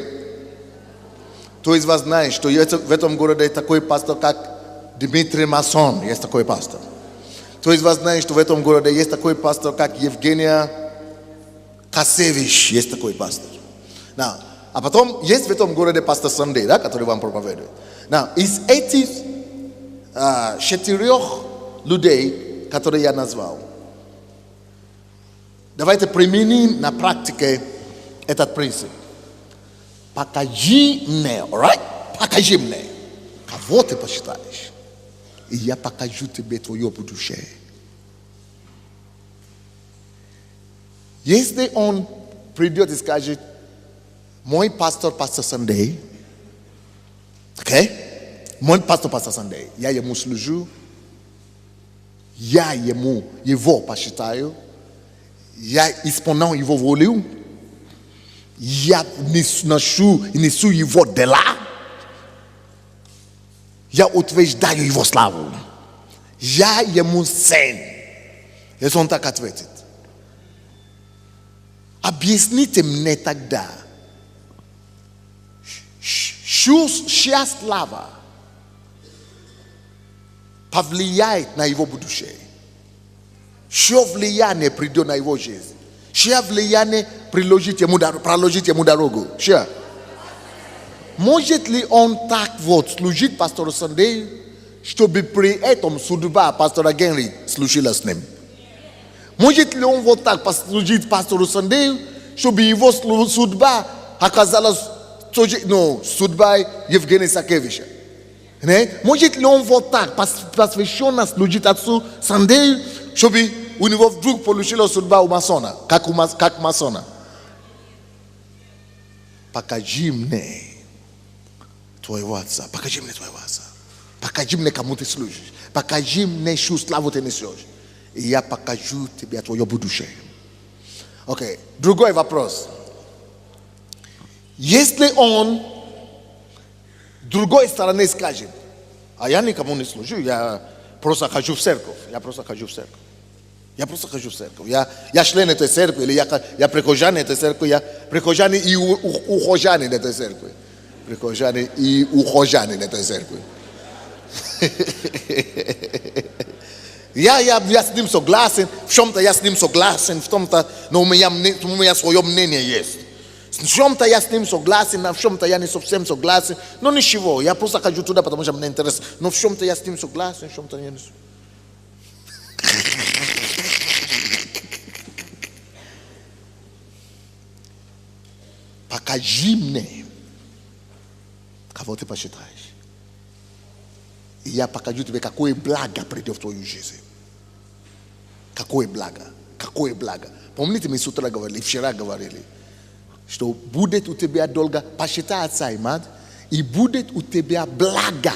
Кто из вас знает, что есть в этом городе такой пастор, как Дмитрий Масон? Есть такой пастор. Кто из вас знает, что в этом городе есть такой пастор, как Евгения Касевич? Есть такой пастор. А потом есть в этом городе пастор Сандей, да, который вам проповедует. Из этих 4 людей, которые я назвал, давайте применим на практике этот принцип. Покажи мне, right? Покажи мне, кого ты посчитаешь, и я покажу тебе твое будущее. Если он придет и скажет: мой пастор Сандей, окей? Мой пастор Сандей, я ему служу, я его посчитаю, я исполняю его волю, я несу его дела, я утверждаю его славу, я ему сын. Если он так ответит, объясните мне тогда, чья слава повлияет на его будущее? Чье влияние придет на его жизнь? Чье влияние проложит ему дорогу? Чье? Может ли он так вот служить пастору Сандею, чтобы при этом судьба пастора Генри служила с ним? Может ли он вот так служить пастору Сандею, чтобы его судьба оказалась судьбой Евгения Сакевича? Может ли он вот так посвященно служить отцу Сандею, чтобы у него вдруг получилась судьба у масона, как масона? Покажи мне твоего отца. Покажи мне твоего отца. Покажи мне, кому ты служишь. Покажи мне, чью славу ты несешь. И я покажу тебе твое будущее. Окей. Другой вопрос. Если он другой стороны скажет: а я никому не служу, я просто хожу в церковь. Я член этой церкви, или я прихожанин этой церкви, я прихожанин и ухожанин этой церкви. Прихожанин и ухожанин этой церкви. Я с ним согласен, в чем-то я с ним согласен, в том-то, но у меня свое мнение есть. В чем-то я с ним согласен, а в чем-то я не совсем согласен. Но ничего, я просто хожу туда, потому что мне интересно. Но в чем-то я с ним согласен, в чем-то я не. Покажи мне, кого ты посчитаешь. И я покажу тебе, какое благо придет в твою жизнь. Какое благо. Помните, мы с утра говорили, вчера говорили, что будет у тебя долго, посчитай отца и мать, И будет у тебя благо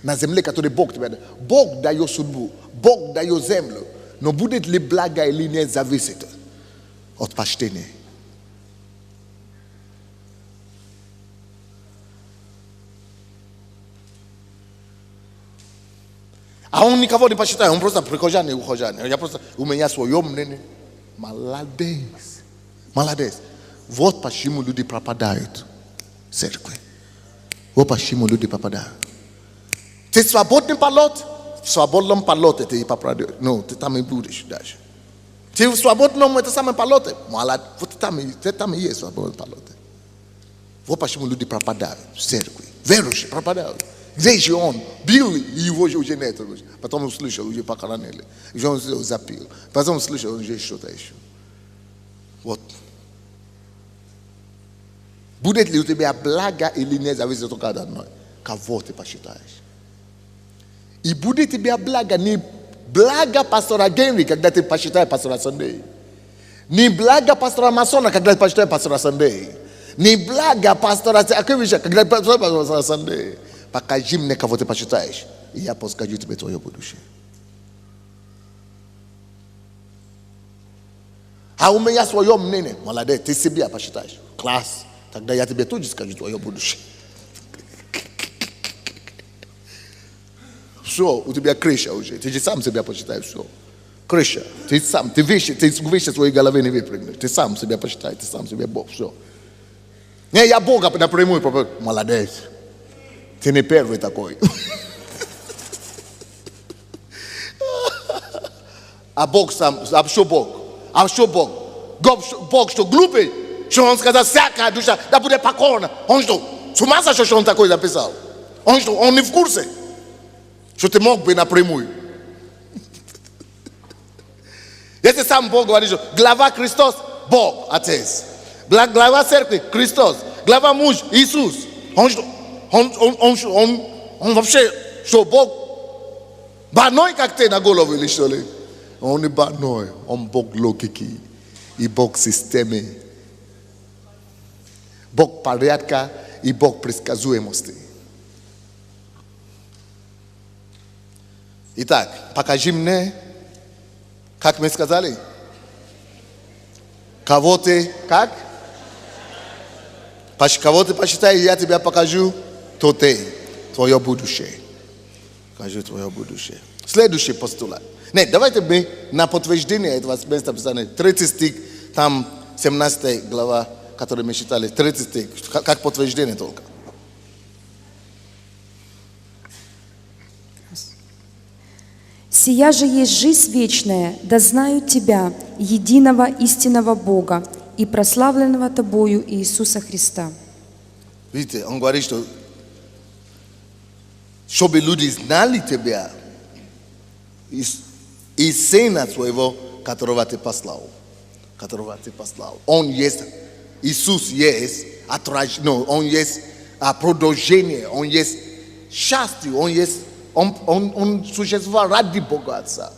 на земле, которую Бог тебе дает. Бог дает судьбу, Бог дает землю. Но будет ли благо или нет, зависит от почтения. А он никого не посчитает, он просто прихожанин и ухожанин. Я просто, у меня свое мнение. Молодец. Молодец. Вот почему люди пропадают в церкви. Вот почему люди пропадают. Ты свободный полет, в свободном полете ты пропадаешь. Ну, ты там и будешь дальше. Ты в свободном, это самое полете. Молодец. Вот ты там и есть свободный полете. Вот почему люди пропадают в церкви. Верующие пропадают. Где же он? Бил, и его же уже нет. Потом услышал, уже похоронили. И он запил. Потом услышал, он уже что-то еще. Вот. Будет ли у тебя благо или нет, зависит только от одной. Кого ты посчитаешь? И будет у тебя благо, не благо пастора Генри, когда ты посчитаешь пастора Сандей. Не благо пастора Масона, когда ты посчитаешь пастора Сандей. Не благо пастора Акевича, когда ты посчитаешь пастора Сандей. Покажи мне, кого ты посчитаешь, и я подскажу тебе твое будущее. А у меня свое мнение. Молодец, ты себя посчитаешь. Класс. Тогда я тебе тоже скажу твое будущее. Все, у тебя крыша уже. Ты же сам себя посчитаешь, все. Крыша. Ты сам, ты выше своей головы не выпрыгнешь. Ты сам себя посчитаешь, ты сам себе Бог, все. Не, я Бога напрямую. Молодец. Ты не первый такой. А Бог сам, а что Бог? А что Бог? Бог что, глупый? Что он сказал, всякая душа, да будет покорна. Он что, с ума сошел, что он такой записал? Он что, он не в курсе? Что ты мог бы напрямую? Если сам Бог говорит, что глава Христос, Бог, Отец. Глава церкви, Христос. Глава муж, Иисус. Он что? Он вообще, что Бог больной, как ты на голову или что ли? Он не больной, он Бог логики и Бог системы. Бог порядка и Бог предсказуемости. Итак, покажи мне, как мы сказали, кого ты, как? Кого ты посчитай, я тебя покажу. То ты, твое будущее. Покажу твое будущее. Следующий постулат. Нет, давайте мы на подтверждение этого места писания. 30 стих, там 17 глава, который мы читали. 30 стих, как подтверждение только. «Сия же есть жизнь вечная, да знают Тебя, единого истинного Бога и прославленного Тобою Иисуса Христа». Видите, он говорит, что чтобы люди знали Тебя и Сына Своего, которого Ты послал. Которого Ты послал. Он есть, Иисус есть, он есть продолжение, он есть счастье, он есть, он существовал ради Бога Отца.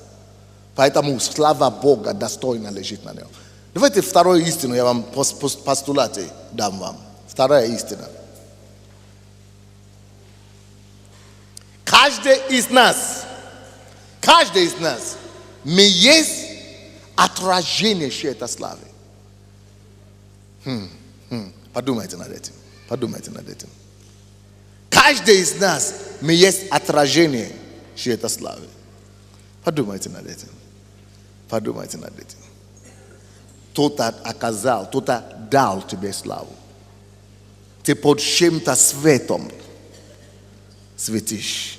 Поэтому слава Бога достойно лежит на нем. Давайте вторую истину, я вам постулаты дам вам. Вторая истина. Каждый из нас, мы есть отражение этой славы. Подумайте над этим. Каждый из нас, мы есть отражение этой славы. Подумайте над этим. Кто-то оказал, кто-то дал тебе славу. Ты под чем-то светом светишь.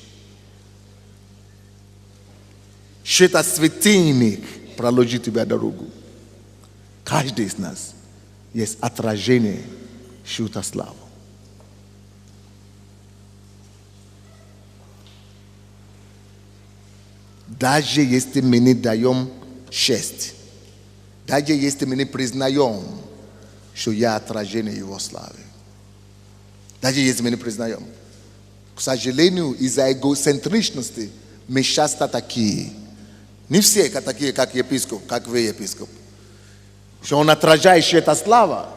Что-то светильник проложит тебе дорогу. Каждый из нас есть отражение этой славы. Даже если мы не даем честь, даже если мы не признаем, что я отражение Его славы. Даже если мы не признаем. К сожалению, из-за эгоцентричности мы часто такие. Не все такие, как епископ, как вы, епископ. Что он отражает эта слава.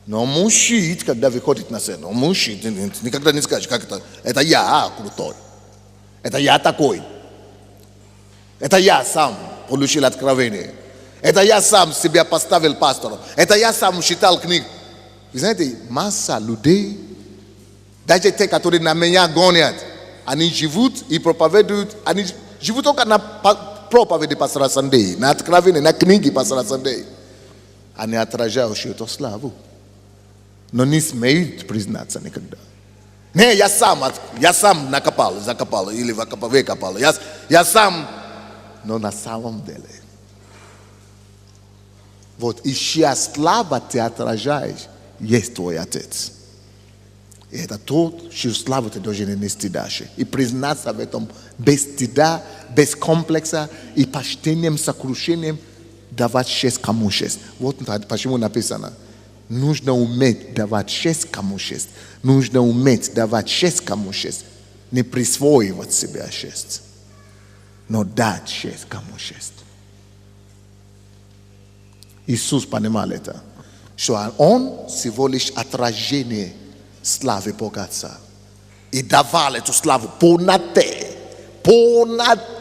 Но мужчина, когда выходит на сцену, он мужчина, никогда не скажет, как это я крутой, это я такой, это я сам получил откровение, это я сам себя поставил пастором, это я сам читал книг. Вы знаете, масса людей, даже те, которые на меня гонят, они живут и проповедуют, они живут только на проповеди пастора Сандея, на откровение, на книги пастора Сандея. Они отражают эту славу. Но не смеют признаться никогда. Не, я сам закопал, или выкопал, я сам, но на самом деле. Вот, и чья слава ты отражаешь, есть твой Отец. И это тот, чью славу ты должен нести дальше. И признаться в этом без стыда, без комплекса и почтением, сокрушением давать честь кому честь. Вот почему написано. Нужно уметь давать честь кому честь. Нужно уметь давать честь кому честь. Не присвоивать себе честь, но дать честь кому честь. Иисус понимал это, что Он всего лишь отражение славы Бога Отца. И давал эту славу полноте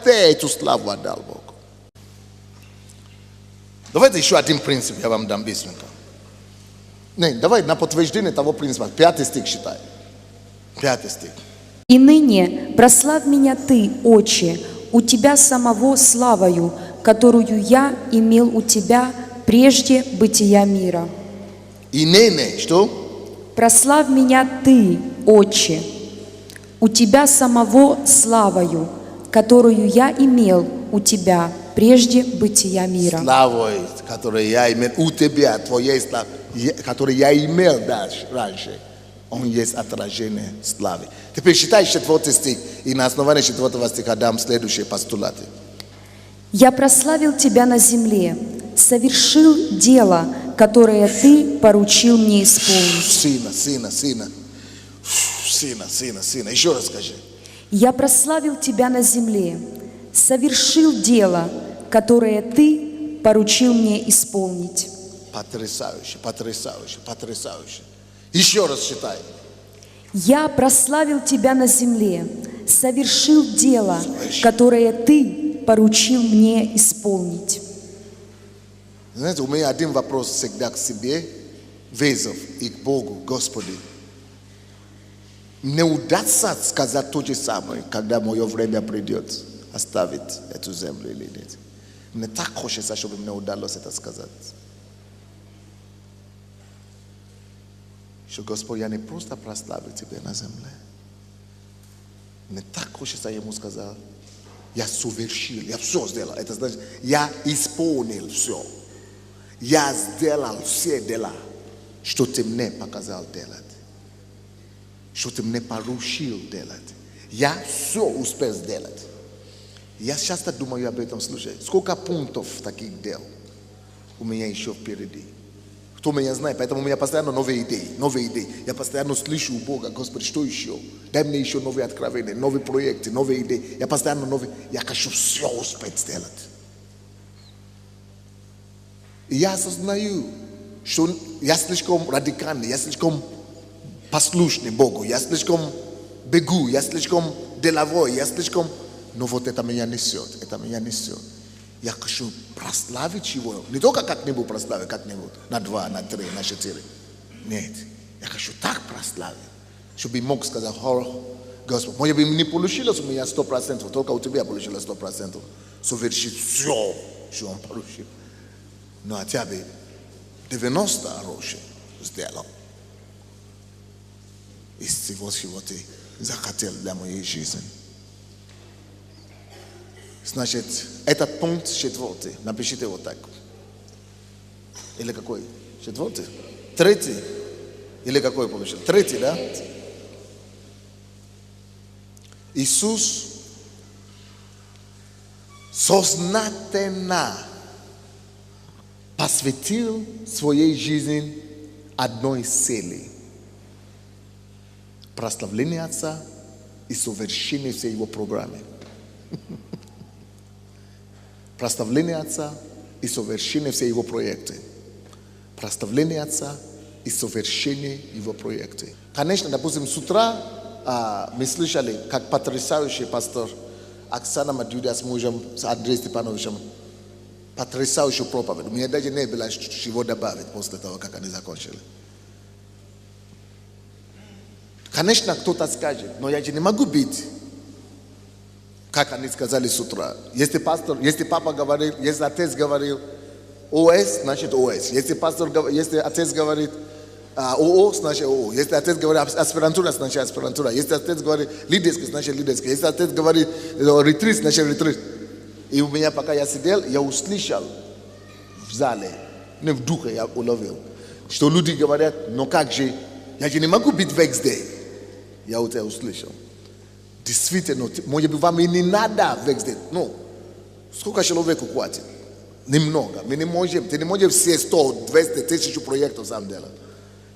эту славу отдал Богу. Давайте еще один принцип я вам дам быстренько. Не, давай на подтверждение того принципа. 5 стих считай. 5 стих. «И ныне прославь меня Ты, Отче, у Тебя самого славою, которую я имел у Тебя прежде бытия мира». И ныне, что? «Прославь меня Ты, Отче, у Тебя самого славою, которую я имел у Тебя прежде бытия мира». Славой, которую я имел у Тебя, Твоей славой, которую я имел раньше. Он есть отражение славы. Теперь считай 4 стих, и на основании 4 стиха дам следующие постулаты. «Я прославил Тебя на земле, совершил дело, которое Ты поручил мне исполнить». Сына. Еще раз скажи. «Я прославил Тебя на земле, совершил дело, которое Ты поручил мне исполнить». Потрясающе. Еще раз считай. «Я прославил Тебя на земле, совершил дело, которое Ты поручил мне исполнить». Знаете, у меня один вопрос всегда к себе, вызов и к Богу, Господи. Мне удастся сказать то же самое, когда мое время придет, оставить эту землю или нет. Мне так хочется, чтобы мне удалось это сказать. Что, Господь, я не просто прославил Тебя на земле. Мне так хочется Ему сказать, я совершил, я все сделал. Это значит, я исполнил все. Я сделал все дела, что Ты мне показал делать. Что Ты мне поручил делать. Я все успел сделать. Я часто думаю об этом случае. Сколько пунктов таких дел у меня еще впереди. Кто меня знает, поэтому у меня постоянно новые идеи. Я постоянно слышу у Бога, Господи, что еще? Дай мне еще новые откровения, новые проекты, новые идеи. Я постоянно я хочу все успеть сделать. И я осознаю, что я слишком радикальный, я слишком послушный Богу, я слишком бегу, я слишком деловой, но вот это меня несет. Я хочу прославить Его. Не только как-нибудь прославить, как-нибудь на 2, на 3, на 4. Нет. Я хочу так прославить, чтобы мог сказать, Господь, может быть, не получилось у меня 100%, только у Тебя получилось 100%. Совершить все, что Он поручил. Но хотя бы 90 рощи сделал. Из всего, чего Ты захотел для моей жизни. Значит, этот пункт 4. Напишите вот так. Или какой? 4? 3? Или какой получил? 3, да? Иисус сознательно посвятил своей жизни одной цели. Прославление Отца и совершение всей Его программы. Прославление Отца и совершение всей Его проекты. Прославление Отца и совершение его проекта. Конечно, допустим, с утра мы слышали, как потрясающий пастор Оксана Мадюдя с мужем, с Андреем Степановичем, потрясающую проповедь. У меня даже не было чего добавить после того, как они закончили. Конечно, кто-то скажет, но я же не могу быть, как они сказали с утра. Если папа говорил, если отец говорил ОС, значит ОС. Если отец говорит ОО, значит ОО. Если отец говорит аспирантура, значит аспирантура. Если отец говорит лидерский, значит лидерский. Если отец говорит ретрит, значит ретрит. И у меня, пока я сидел, я услышал в зале, не в духе я уловил, что люди говорят, но как же, я же не могу быть везде. Я у тебя услышал. Действительно, может быть, вам и не надо везде. Ну, сколько человек хватит? Немного. Мы не можем, ты не можешь все 100, 200, 1000 проектов сам делать.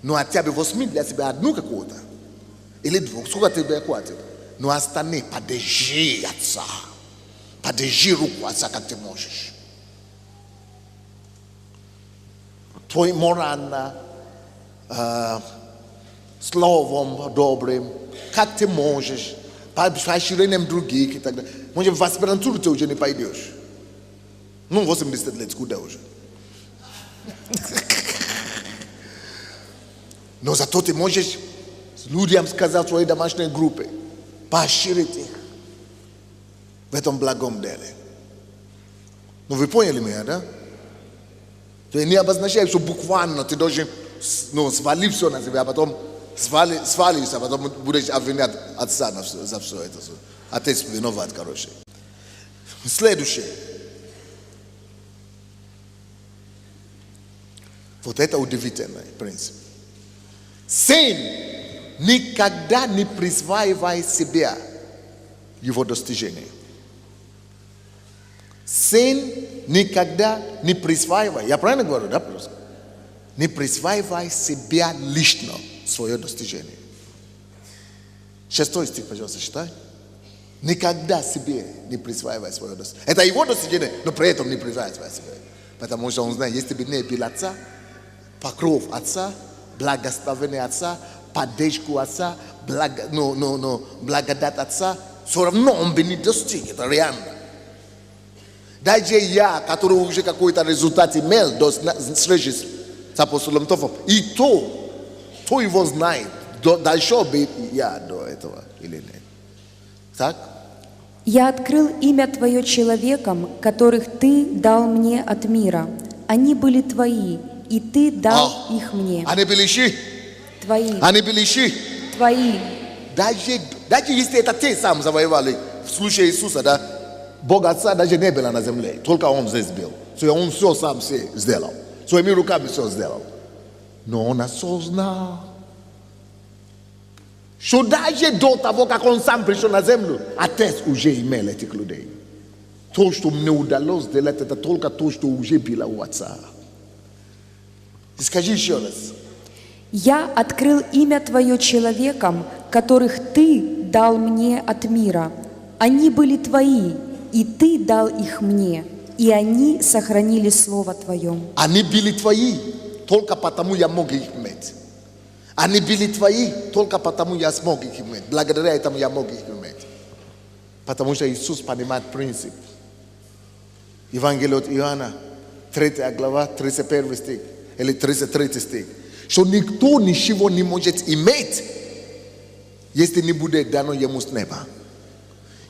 Но хотя бы возьми для себя одну какую-то. Или двух. Сколько тебе хватит? Но остальные подержи отца. Подержи руку отца, как ты можешь. Твой морально, словом добрым, как ты можешь, поощрением других и так далее. Может, в аспирантуру ты уже не пойдешь. Ну, 80 лет, куда уже? Но зато ты можешь людям сказать в своей домашней группе, поощрить их в этом благом деле. Ну, вы поняли меня, да? То есть не обозначает, что буквально ты должен свалить все на себя, а потом свалишься, а потом будешь обвинять отца за все это. Отец виноват, короче. Следующее. Вот это удивительный принцип. Сын никогда не присваивает себя его достижения. Сын никогда не присваивает, я правильно говорю, да, просто? Не присваивает себя лично свое достижение. 6 стих, пожалуйста, читай. Никогда себе не присваивает свое достижение. Это его достижение, но при этом не присваивает себе. Потому что он знает, если бы не был отца, покров отца, благословение отца, поддержку отца, благодать отца, все равно он бы не достиг. Это реально. Даже я, который уже какой-то результат имел до встречи с апостолом Тофом, и то его знает, дошел бы я до этого или нет. Так? «Я открыл имя Твое человекам, которых Ты дал мне от мира. Они были Твои, и Ты дал их мне». Они были чьи? Твои. Они были чьи? Твои. Даже если это ты сам завоевали, в случае Иисуса, да, Бог Отца даже не было на земле, только Он здесь был. Он все сам сделал. Своими руками все сделал. Но Он осознал, что даже до того, как Он сам пришел на землю, Отец уже имел этих людей. То, что мне удалось сделать, это только то, что уже было у Отца. Скажи еще раз. «Я открыл имя Твое человекам, которых Ты дал мне от мира. Они были Твои, и Ты дал их мне, и они сохранили Слово Твое». Они были Твои, только потому я мог их иметь. Они были Твои, только потому я смог их иметь. Благодаря этому я мог их иметь. Потому что Иисус понимает принцип. Евангелие от Иоанна, 3 глава, 31 стих, или 33 стих. Что никто ничего не может иметь, если не будет дано ему с неба.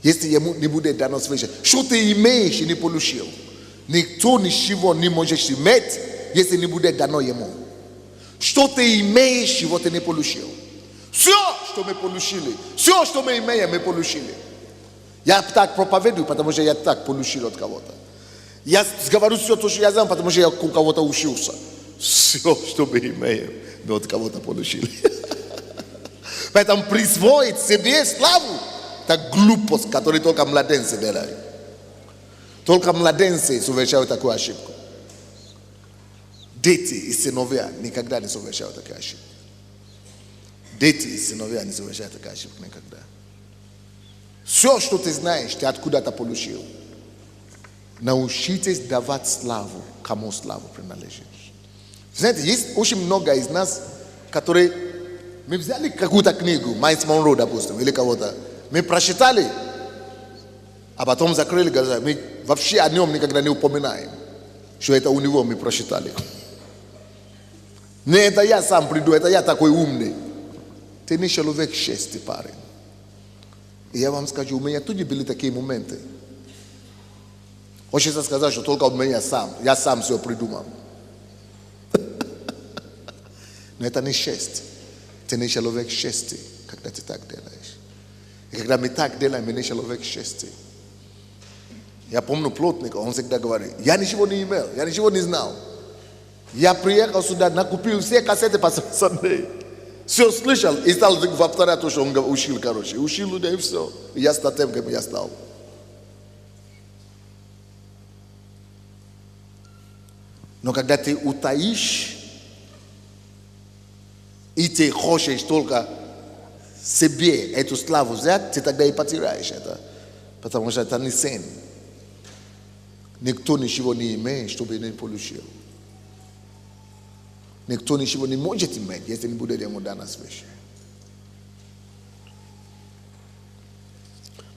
Если ему не будет дано свыше. Что ты имеешь и не получил? Никто ничего не может иметь, если не будет дано ему. Что ты имеешь, чего ты не получил? Все, что мы получили, все, что мы имеем, мы получили. Я так проповедую, потому что я так получил от кого-то. Я говорю все то, что я знаю, потому что я у кого-то учился. Все, что мы имеем, мы от кого-то получили. Поэтому присвоить себе славу — это глупость, которую только младенцы делают. Только младенцы совершают такую ошибку. Дети и сыновья никогда не совершают такую ошибку. Дети и сыновья не совершают такую ошибку никогда. Все, что ты знаешь, ты откуда-то получил. Научитесь давать славу, кому славу принадлежит. Знаете, есть очень много из нас, которые... Мы взяли какую-то книгу, Майлз Монро, допустим, или кого-то. Мы прочитали, а потом закрыли глаза. Мы вообще о нем никогда не упоминаем, что это у него мы прочитали. Не, это я сам приду, это я такой умный. Ты не человек счастья, парень. И я вам скажу, у меня тоже были такие моменты. Хочется сказать, что только у меня сам. Я сам все придумал. Но это не счастье. Ты не человек счастья, когда ты так делаешь. И когда мы так делаем, мы не человек счастья. Я помню плотника, он всегда говорит, я ничего не имел, я ничего не знал. Я приехал сюда, накупил все кассеты по Sunday. Все слышал и стал повторять то, что он учил, короче. Учил людей и все. И я стал тем, кем я стал. Но когда ты утаишь, и ты хочешь только себе эту славу взять, ты тогда и потеряешь это. Потому что это не сын. Никто ничего не имеет, чтобы не получил. Никто ничего не может иметь, если не будет ему дана свыше.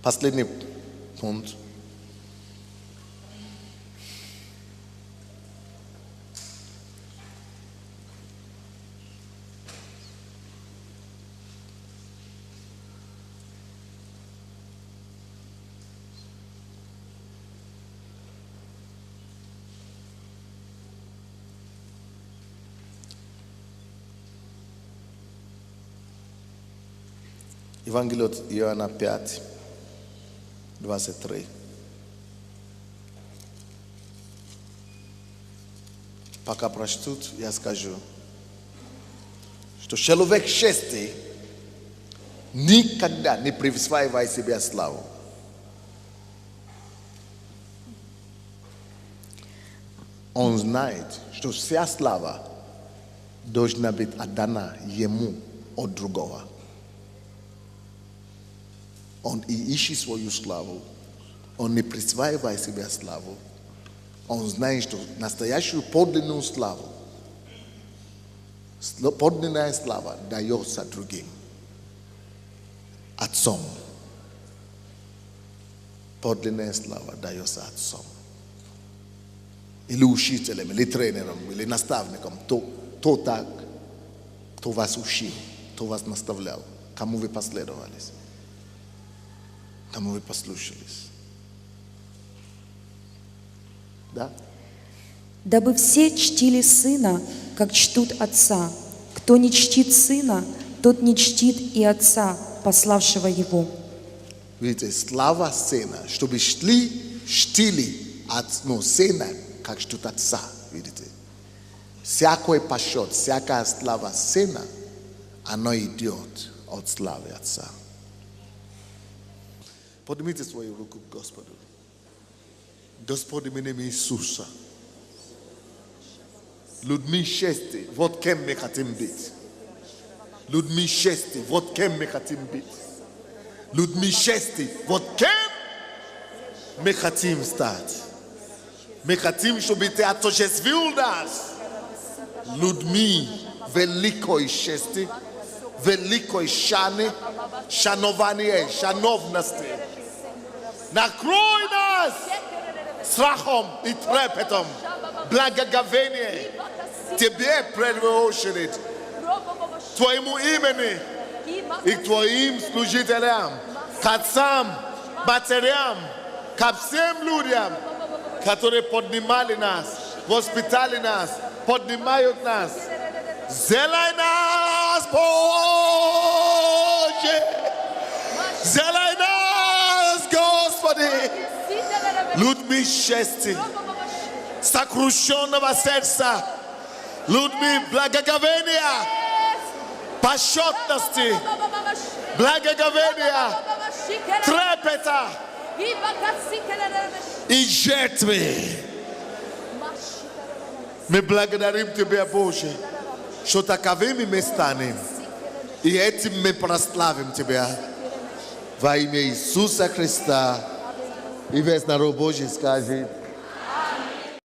Последний пункт. Евангелие от Иоанна 5, 23. Пока прочтут, я скажу, что человек счастья никогда не присваивает себе славу. Он знает, что вся слава должна быть отдана ему от другого. Он и ищет свою славу. Он не присваивает себе славу. Он знает, что настоящую подлинную славу, подлинная слава дается другим. Отцом. Подлинная слава дается отцом. Или учителем, или тренером, или наставником. Кто так, кто вас учил, кто вас наставлял, кому вы последовались. Кому вы послушались. Да? Дабы все чтили Сына, как чтут Отца. Кто не чтит Сына, тот не чтит и Отца, пославшего Его. Видите, слава Сына, чтобы чтили Сына, как чтут Отца. Видите? Всякий почет, всякая слава Сына, оно идет от славы Отца. Поднимите свою руку к Господу. Господи, в имя Иисуса. Людьми счастья, вот кем мы хотим быть. Людьми счастья, вот кем мы хотим быть. Людьми счастья, вот кем мы хотим стать. Мы хотим, чтобы Ты отождествил нас. Людьми великой счастья, великой шаны, шанования, шановности. Накрой нас страхом и трепетом, благоговением Тебе первую очередь, Твоему имени и к Твоим служителям, к отцам, матерям, ко всем людям, которые поднимали нас, воспитали нас, поднимают нас. Сделай нас, Боже! Сделай нас, Господи! Людьми счастья, сокрушенного сердца, людьми благоговения, почетности, благоговения, трепета и жертвы. Мы благодарим Тебя, Боже, что таковыми мы станем, и этим мы прославим Тебя во имя Иисуса Христа. И весь народ Божий скажет: